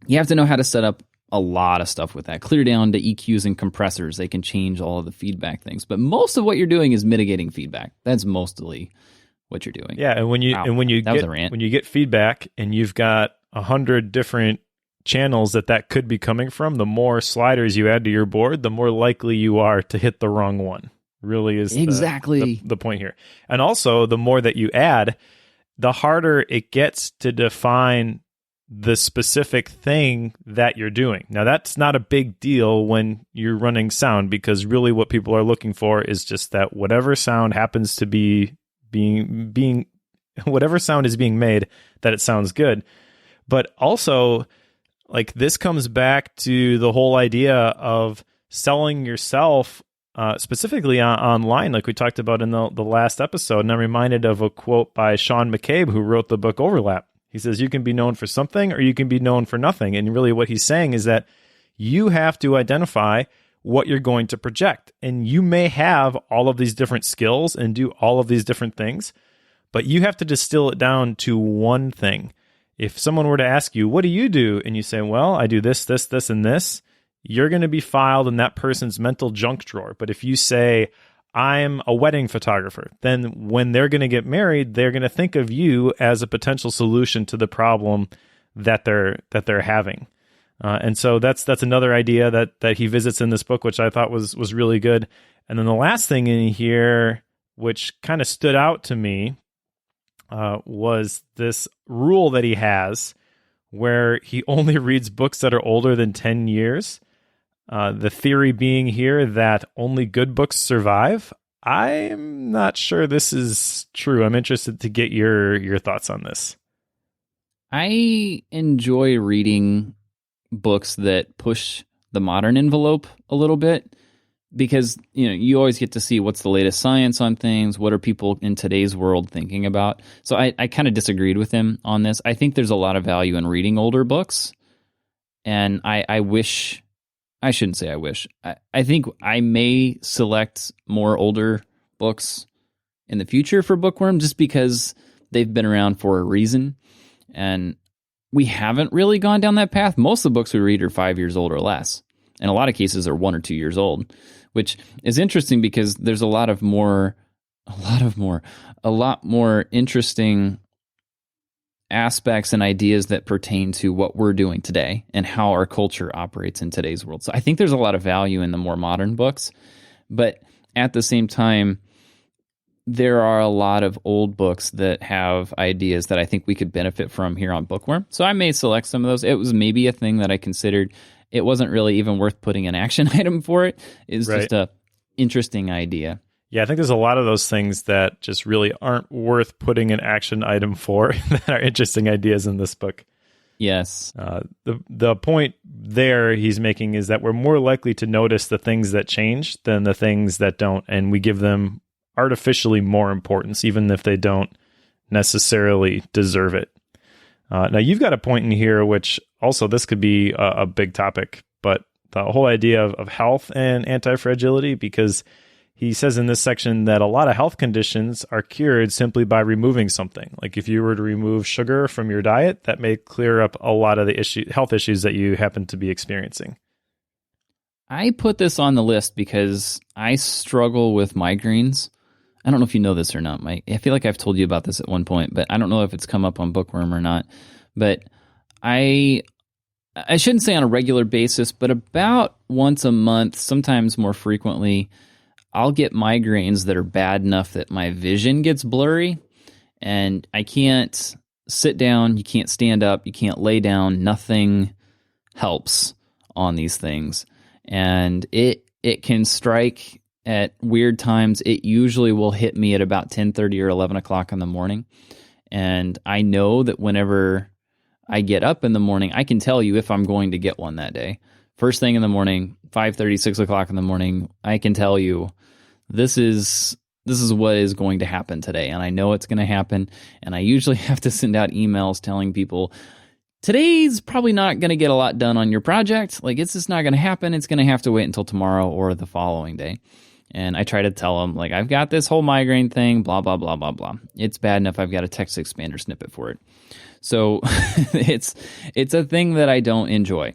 how to set up a lot of stuff with that. Clear down to EQs and compressors. They can change all of the feedback things. But most of what you're doing is mitigating feedback. That's mostly what you're doing. Yeah, and when you get feedback and you've got 100 different channels that could be coming from, the more sliders you add to your board, the more likely you are to hit the wrong one. Really is exactly the point here. And also, the more that you add, the harder it gets to define the specific thing that you're doing. Now, that's not a big deal when you're running sound, because really what people are looking for is just that whatever sound happens to be being whatever sound is being made, that it sounds good. But also, like, this comes back to the whole idea of selling yourself specifically online, like we talked about in the last episode. And I'm reminded of a quote by Sean McCabe, who wrote the book Overlap. He says, you can be known for something or you can be known for nothing. And really what he's saying is that you have to identify what you're going to project. And you may have all of these different skills and do all of these different things, but you have to distill it down to one thing. If someone were to ask you, what do you do? And you say, well, I do this, this, this, and this, you're going to be filed in that person's mental junk drawer. But if you say, I'm a wedding photographer, then when they're going to get married, they're going to think of you as a potential solution to the problem that they're having. And so that's another idea that he visits in this book, which I thought was really good. And then the last thing in here, which kind of stood out to me, was this rule that he has where he only reads books that are older than 10 years. The theory being here that only good books survive. I'm not sure this is true. I'm interested to get your thoughts on this. I enjoy reading books that push the modern envelope a little bit, because you always get to see what's the latest science on things, what are people in today's world thinking about. So I kind of disagreed with him on this. I think there's a lot of value in reading older books, and I wish, I shouldn't say I wish, I think I may select more older books in the future for Bookworm, just because they've been around for a reason, and we haven't really gone down that path. Most of the books we read are 5 years old or less. In a lot of cases, they're 1 or 2 years old, which is interesting because there's a lot more interesting aspects and ideas that pertain to what we're doing today and how our culture operates in today's world. So I think there's a lot of value in the more modern books, but at the same time, there are a lot of old books that have ideas that I think we could benefit from here on Bookworm. So I may select some of those. It was maybe a thing that I considered. It wasn't really even worth putting an action item for it. It's just a interesting idea. Yeah, I think there's a lot of those things that just really aren't worth putting an action item for that are interesting ideas in this book. Yes. The point there he's making is that we're more likely to notice the things that change than the things that don't, and we give them artificially more importance, even if they don't necessarily deserve it. Now, you've got a point in here, which also this could be a big topic, but the whole idea of health and anti-fragility, because he says in this section that a lot of health conditions are cured simply by removing something. Like if you were to remove sugar from your diet, that may clear up a lot of the health issues that you happen to be experiencing. I put this on the list because I struggle with migraines. I don't know if you know this or not, Mike. I feel like I've told you about this at one point, but I don't know if it's come up on Bookworm or not. But I shouldn't say on a regular basis, but about once a month, sometimes more frequently, I'll get migraines that are bad enough that my vision gets blurry, and I can't sit down, you can't stand up, you can't lay down, nothing helps on these things. And it can strike at weird times. It usually will hit me at about 10:30 or 11 o'clock in the morning. And I know that whenever I get up in the morning, I can tell you if I'm going to get one that day. First thing in the morning, 5:30, 6 o'clock in the morning, I can tell you this is what is going to happen today. And I know it's going to happen. And I usually have to send out emails telling people, today's probably not going to get a lot done on your project. Like, it's just not going to happen. It's going to have to wait until tomorrow or the following day. And I try to tell them, like, I've got this whole migraine thing, blah, blah, blah, blah, blah. It's bad enough I've got a text expander snippet for it. So it's a thing that I don't enjoy.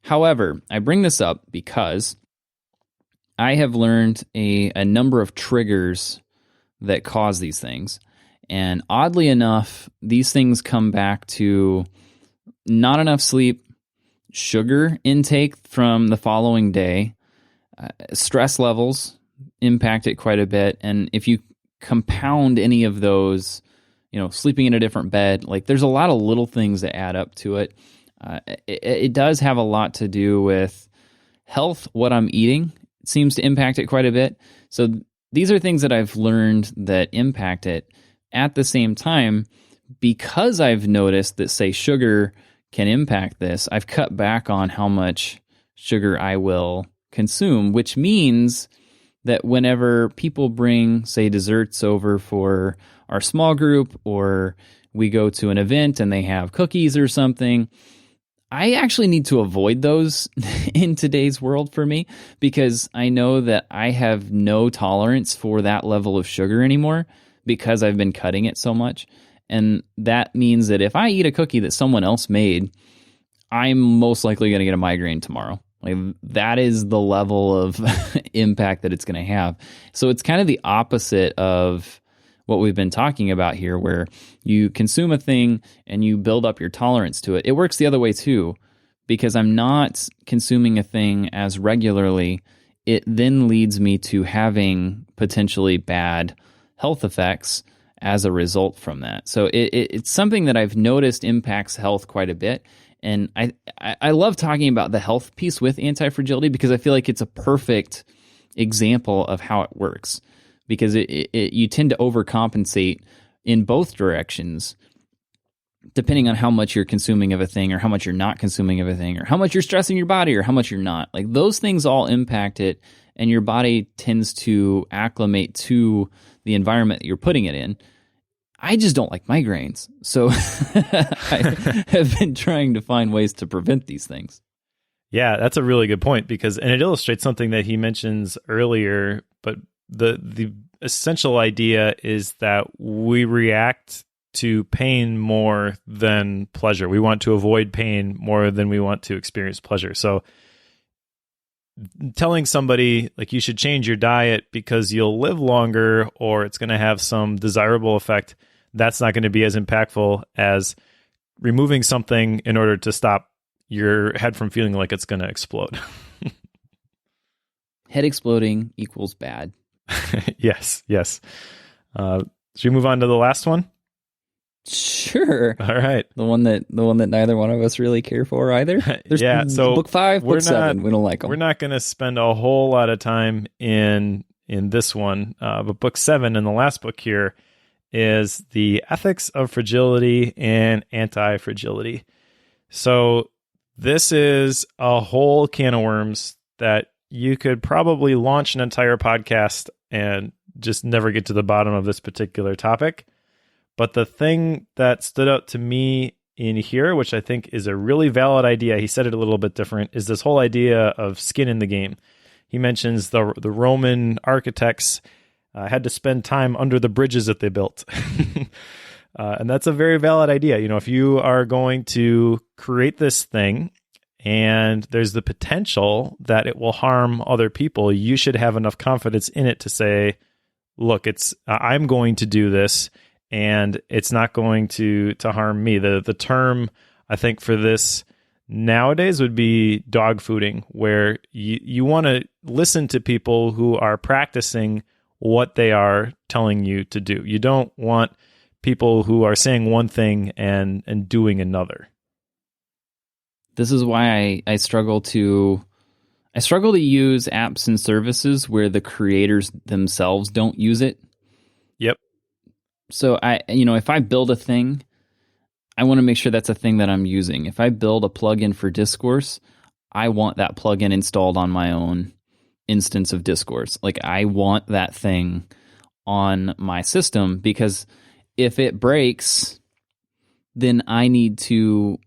However, I bring this up because I have learned a number of triggers that cause these things. And oddly enough, these things come back to not enough sleep, sugar intake from the following day, stress levels impact it quite a bit. And if you compound any of those, sleeping in a different bed, like there's a lot of little things that add up to it. It does have a lot to do with health, what I'm eating. Seems to impact it quite a bit. So these are things that I've learned that impact it. At the same time, because I've noticed that, say, sugar can impact this, I've cut back on how much sugar I will consume, which means that whenever people bring, say, desserts over for our small group, or we go to an event and they have cookies or something, I actually need to avoid those in today's world for me, because I know that I have no tolerance for that level of sugar anymore because I've been cutting it so much. And that means that if I eat a cookie that someone else made, I'm most likely going to get a migraine tomorrow. Like, that is the level of impact that it's going to have. So it's kind of the opposite of what we've been talking about here, where you consume a thing and you build up your tolerance to it. It works the other way too, because I'm not consuming a thing as regularly. It then leads me to having potentially bad health effects as a result from that. So it's something that I've noticed impacts health quite a bit. And I love talking about the health piece with anti-fragility, because I feel like it's a perfect example of how it works. Because you tend to overcompensate in both directions, depending on how much you're consuming of a thing, or how much you're not consuming of a thing, or how much you're stressing your body, or how much you're not. Like, those things all impact it, and your body tends to acclimate to the environment that you're putting it in. I just don't like migraines, so I have been trying to find ways to prevent these things. Yeah, that's a really good point, and it illustrates something that he mentions earlier, but the essential idea is that we react to pain more than pleasure. We want to avoid pain more than we want to experience pleasure. So telling somebody, like, you should change your diet because you'll live longer, or it's going to have some desirable effect, that's not going to be as impactful as removing something in order to stop your head from feeling like it's going to explode. Head exploding equals bad. Yes. Should we move on to the last one? Sure. All right. The one that neither one of us really care for either. Yeah. So book 5, book 7, we don't like them. We're not going to spend a whole lot of time in this one, but book 7, and the last book here, is The Ethics of Fragility and Antifragility. So this is a whole can of worms that you could probably launch an entire podcast and just never get to the bottom of this particular topic. But the thing that stood out to me in here, which I think is a really valid idea, he said it a little bit different, is this whole idea of skin in the game. He mentions the Roman architects had to spend time under the bridges that they built. And that's a very valid idea. If you are going to create this thing and there's the potential that it will harm other people, you should have enough confidence in it to say, look, I'm going to do this, and it's not going to harm me. The term, I think, for this nowadays would be dog fooding, where you want to listen to people who are practicing what they are telling you to do. You don't want people who are saying one thing and doing another. This is why I struggle to use apps and services where the creators themselves don't use it. Yep. So if I build a thing, I want to make sure that's a thing that I'm using. If I build a plugin for Discourse, I want that plugin installed on my own instance of Discourse. Like, I want that thing on my system, because if it breaks, then I need to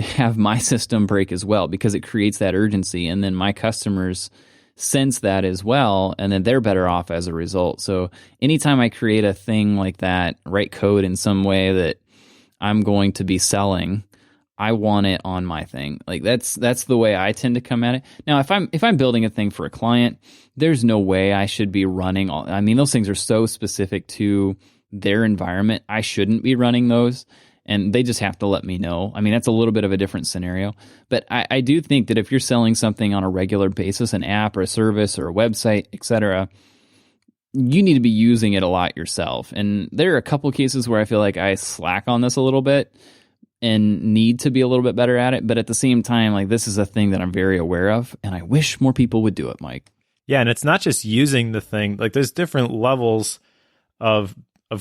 have my system break as well, because it creates that urgency, and then my customers sense that as well, and then they're better off as a result. So anytime I create a thing like that, write code in some way that I'm going to be selling, I want it on my thing. Like, that's the way I tend to come at it. Now, if I'm building a thing for a client, there's no way I should be running those things are so specific to their environment. I shouldn't be running those, and they just have to let me know. I mean, that's a little bit of a different scenario. But I do think that if you're selling something on a regular basis, an app or a service or a website, etc., you need to be using it a lot yourself. And there are a couple cases where I feel like I slack on this a little bit and need to be a little bit better at it. But at the same time, like, this is a thing that I'm very aware of, and I wish more people would do it, Mike. Yeah, and it's not just using the thing. Like, there's different levels of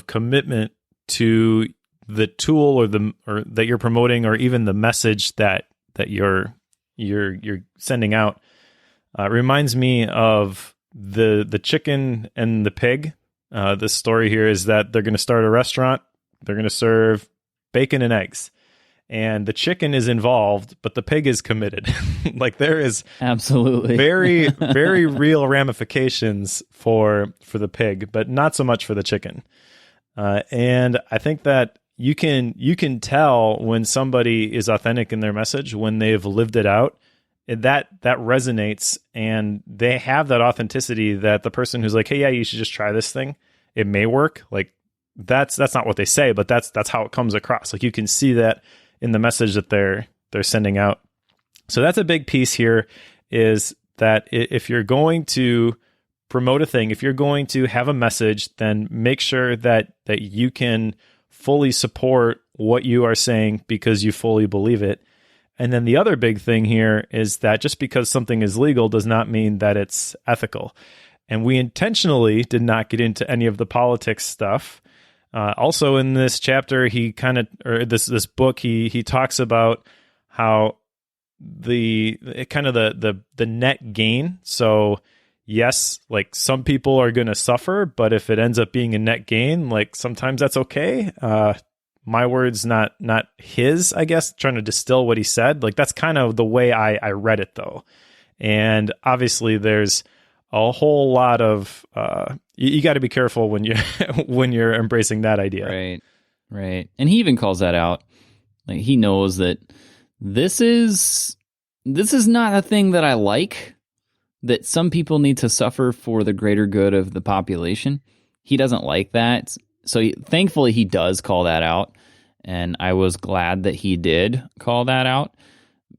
commitment to the tool or that you're promoting, or even the message that you're sending out. It reminds me of the chicken and the pig. This story here is that they're going to start a restaurant. They're going to serve bacon and eggs, and the chicken is involved, but the pig is committed. Like, there is absolutely very, very real ramifications for the pig, but not so much for the chicken. And I think that you can tell when somebody is authentic in their message, when they've lived it out. That resonates, and they have that authenticity that the person who's like, hey, yeah, you should just try this thing, it may work. Like, that's not what they say, but that's how it comes across. Like, you can see that in the message that they're sending out. So that's a big piece here, is that if you're going to promote a thing, if you're going to have a message, then make sure that you can fully support what you are saying because you fully believe it. And then the other big thing here is that just because something is legal does not mean that it's ethical. And we intentionally did not get into any of the politics stuff. Also in this chapter, this book, he talks about how the net gain. So yes, like, some people are going to suffer, but if it ends up being a net gain, like, sometimes that's okay. My words, not his, I guess, trying to distill what he said. Like, that's kind of the way I read it, though. And obviously there's a whole lot of, you got to be careful when you're embracing that idea. Right. And he even calls that out. Like, he knows that this is not a thing that I like, that some people need to suffer for the greater good of the population. He doesn't like that. So thankfully he does call that out, and I was glad that he did call that out.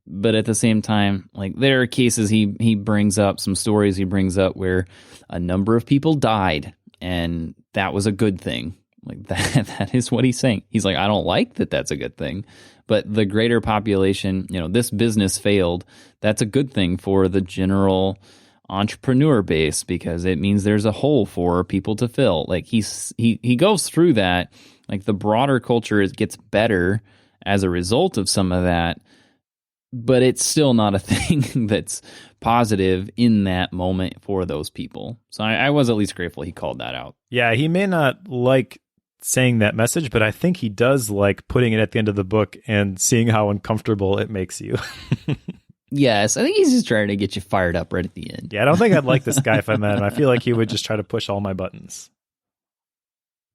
But at the same time, like, there are cases he brings up, some stories he brings up where a number of people died, and that was a good thing. Like, that is what he's saying. He's like, I don't like that that's a good thing, but the greater population, this business failed. That's a good thing for the general entrepreneur base, because it means there's a hole for people to fill. Like, he goes through that. Like, the broader culture gets better as a result of some of that, but it's still not a thing that's positive in that moment for those people. So I was at least grateful he called that out. Yeah, he may not like saying that message, but I think he does like putting it at the end of the book and seeing how uncomfortable it makes you. Yes, I think he's just trying to get you fired up right at the end. Yeah, I don't think I'd like this guy if I met him. I feel like he would just try to push all my buttons.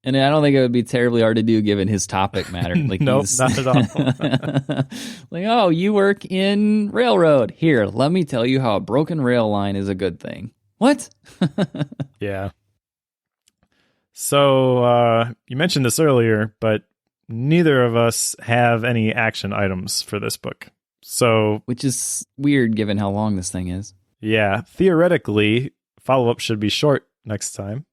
And I don't think it would be terribly hard to do given his topic matter. Like, nope, not at all. Like, oh, you work in railroad. Here, let me tell you how a broken rail line is a good thing. What? Yeah. So you mentioned this earlier, but neither of us have any action items for this book. So, which is weird given how long this thing is. Yeah, theoretically, follow-up should be short next time.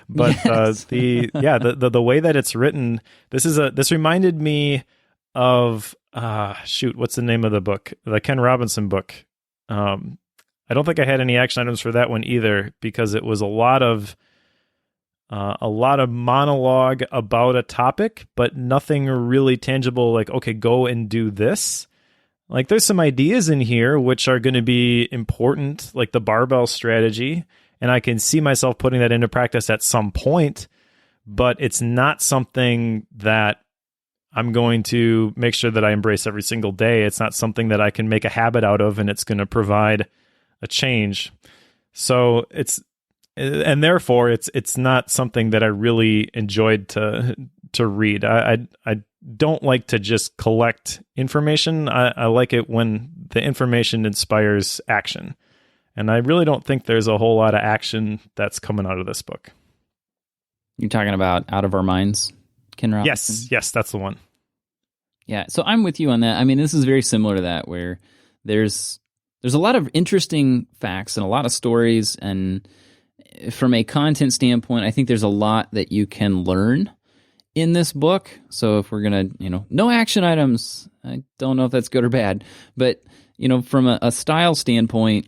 But yes. The way that it's written, this reminded me of what's the name of the book? The Ken Robinson book. I don't think I had any action items for that one either, because it was a lot of a lot of monologue about a topic, but nothing really tangible like, okay, go and do this. Like there's some ideas in here which are going to be important, like the barbell strategy, and I can see myself putting that into practice at some point, but it's not something that I'm going to make sure that I embrace every single day. It's not something that I can make a habit out of, and it's going to provide a change. So therefore it's not something that I really enjoyed to read. I don't like to just collect information. I like it when the information inspires action. And I really don't think there's a whole lot of action that's coming out of this book. You're talking about Out of Our Minds, Ken Robinson? Yes, that's the one. Yeah, so I'm with you on that. I mean, this is very similar to that, where there's a lot of interesting facts and a lot of stories, and from a content standpoint, I think there's a lot that you can learn in this book. So if we're going to, no action items, I don't know if that's good or bad, but, from a style standpoint,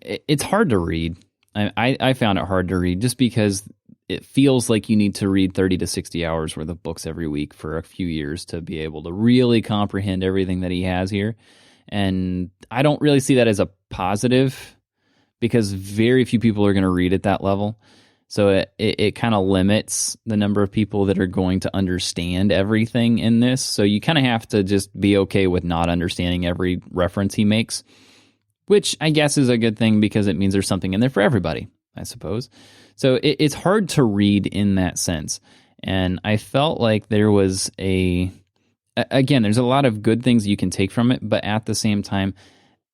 it's hard to read. I found it hard to read just because it feels like you need to read 30 to 60 hours worth of books every week for a few years to be able to really comprehend everything that he has here. And I don't really see that as a positive because very few people are going to read at that level. So it kind of limits the number of people that are going to understand everything in this. So you kind of have to just be okay with not understanding every reference he makes, which I guess is a good thing because it means there's something in there for everybody, I suppose. So it's hard to read in that sense. And I felt like there was again, there's a lot of good things you can take from it, but at the same time,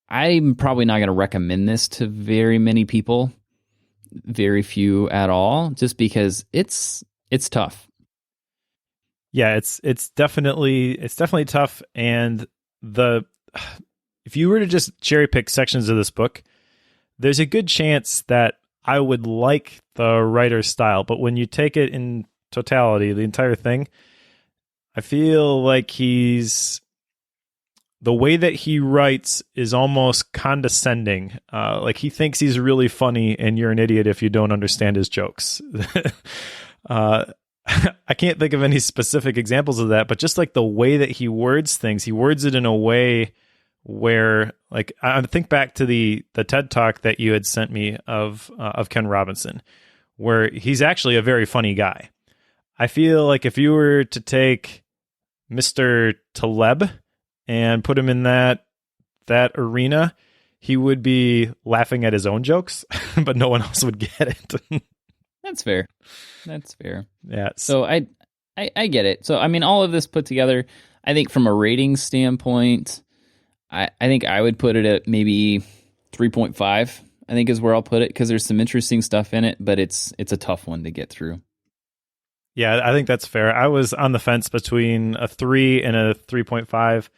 I'm probably not going to recommend this to very many people, very few at all, just because it's tough. Yeah, it's definitely tough. And if you were to just cherry pick sections of this book, there's a good chance that I would like the writer's style, but when you take it in totality, the entire thing, I feel like the way that he writes is almost condescending. Like he thinks he's really funny and you're an idiot if you don't understand his jokes. I can't think of any specific examples of that, but just like the way that he words things, he words it in a way where, like, I think back to the TED Talk that you had sent me of Ken Robinson, where he's actually a very funny guy. I feel like if you were to take Mr. Taleb and put him in that arena, he would be laughing at his own jokes, but no one else would get it. That's fair. Yeah. So I get it. So I mean, all of this put together, I think from a rating standpoint, I think I would put it at maybe 3.5. I think is where I'll put it because there's some interesting stuff in it, but it's a tough one to get through. Yeah, I think that's fair. I was on the fence between a 3 and a 3.5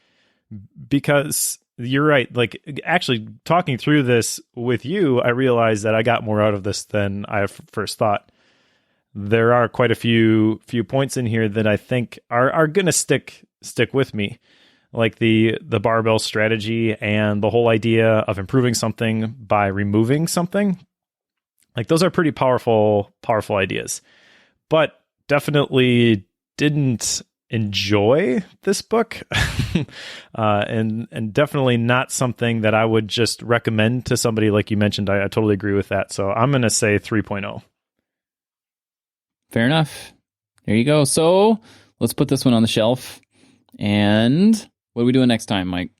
because you're right. Like, actually, talking through this with you, I realized that I got more out of this than I first thought. There are quite a few points in here that I think are going to stick with me, like the barbell strategy and the whole idea of improving something by removing something. Like, those are pretty powerful ideas, but definitely didn't enjoy this book and definitely not something that I would just recommend to somebody. Like you mentioned, I totally agree with that. So I'm going to say 3.0. Fair enough. There you go. So let's put this one on the shelf. And what are we doing next time, Mike?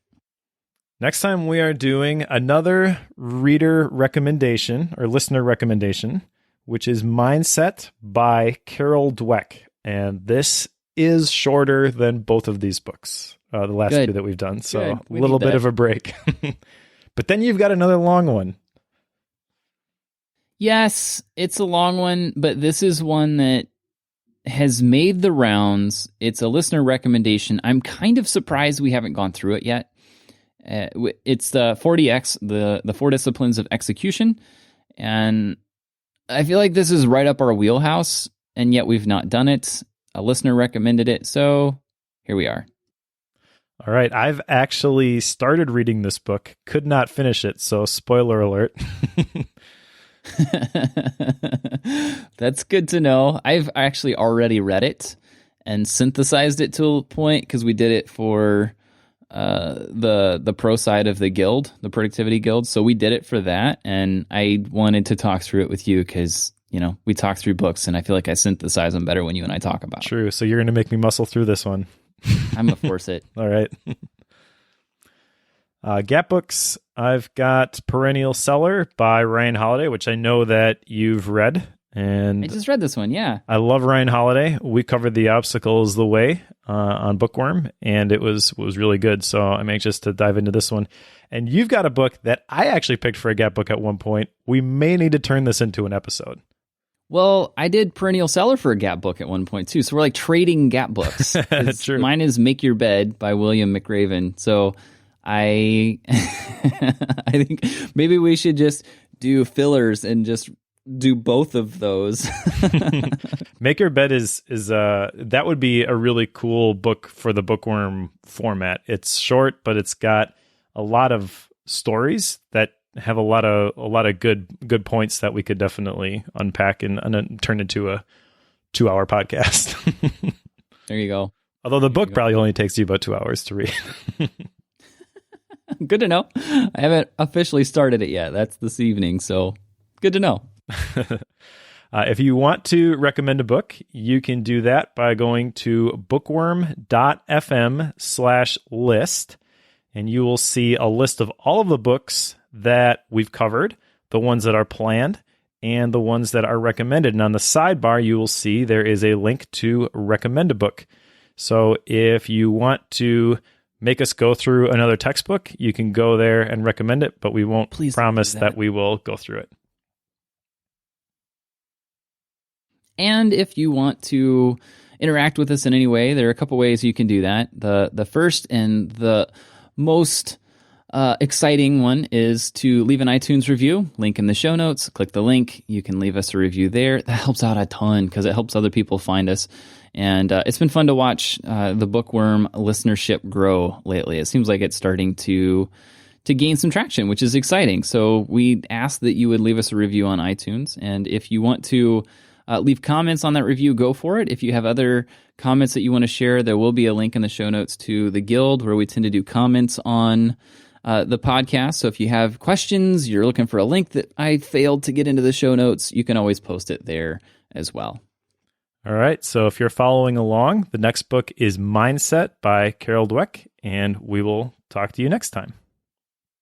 Next time we are doing another reader recommendation or listener recommendation, which is Mindset by Carol Dweck. And this is shorter than both of these books, the last two that we've done. So a little bit of a break. But then you've got another long one. Yes, it's a long one, but this is one that has made the rounds. It's a listener recommendation. I'm kind of surprised we haven't gone through it yet. It's the 40X, the 4 Disciplines of Execution. And I feel like this is right up our wheelhouse, and yet we've not done it. A listener recommended it, so here we are. All right, I've actually started reading this book, could not finish it, so spoiler alert. That's good to know. I've actually already read it and synthesized it to a point because we did it for the pro side of the guild, the productivity guild. So we did it for that, and I wanted to talk through it with you because we talk through books, and I feel like I synthesize them better when you and I talk about. True. So you're going to make me muscle through this one. I'm gonna force it. All right. Gap books. I've got Perennial Seller by Ryan Holiday, which I know that you've read. And I just read this one, yeah. I love Ryan Holiday. We covered The Obstacle is the Way on Bookworm, and it was really good. So I'm anxious to dive into this one. And you've got a book that I actually picked for a Gap book at one point. We may need to turn this into an episode. Well, I did Perennial Seller for a Gap book at one point, too. So we're like trading Gap books. True. Mine is Make Your Bed by William McRaven. So I think maybe we should just do fillers and just do both of those. Make Your Bed is that would be a really cool book for the Bookworm format. It's short, but it's got a lot of stories that have a lot of good points that we could definitely unpack and turn into a 2-hour podcast. There you go. Although the book probably only takes you about 2 hours to read. Good to know. I haven't officially started it yet. That's this evening, so good to know. If you want to recommend a book, you can do that by going to bookworm.fm/list, and you will see a list of all of the books that we've covered, the ones that are planned, and the ones that are recommended. And on the sidebar, you will see there is a link to recommend a book. So if you want to make us go through another textbook, you can go there and recommend it, but we won't promise that we will go through it. And if you want to interact with us in any way, there are a couple ways you can do that. The first and the most exciting one is to leave an iTunes review. Link in the show notes. Click the link. You can leave us a review there. That helps out a ton because it helps other people find us. And it's been fun to watch the Bookworm listenership grow lately. It seems like it's starting to gain some traction, which is exciting. So we ask that you would leave us a review on iTunes. And if you want to leave comments on that review, go for it. If you have other comments that you want to share, there will be a link in the show notes to the Guild where we tend to do comments on the podcast. So if you have questions, you're looking for a link that I failed to get into the show notes, you can always post it there as well. All right. So if you're following along, the next book is Mindset by Carol Dweck, and we will talk to you next time.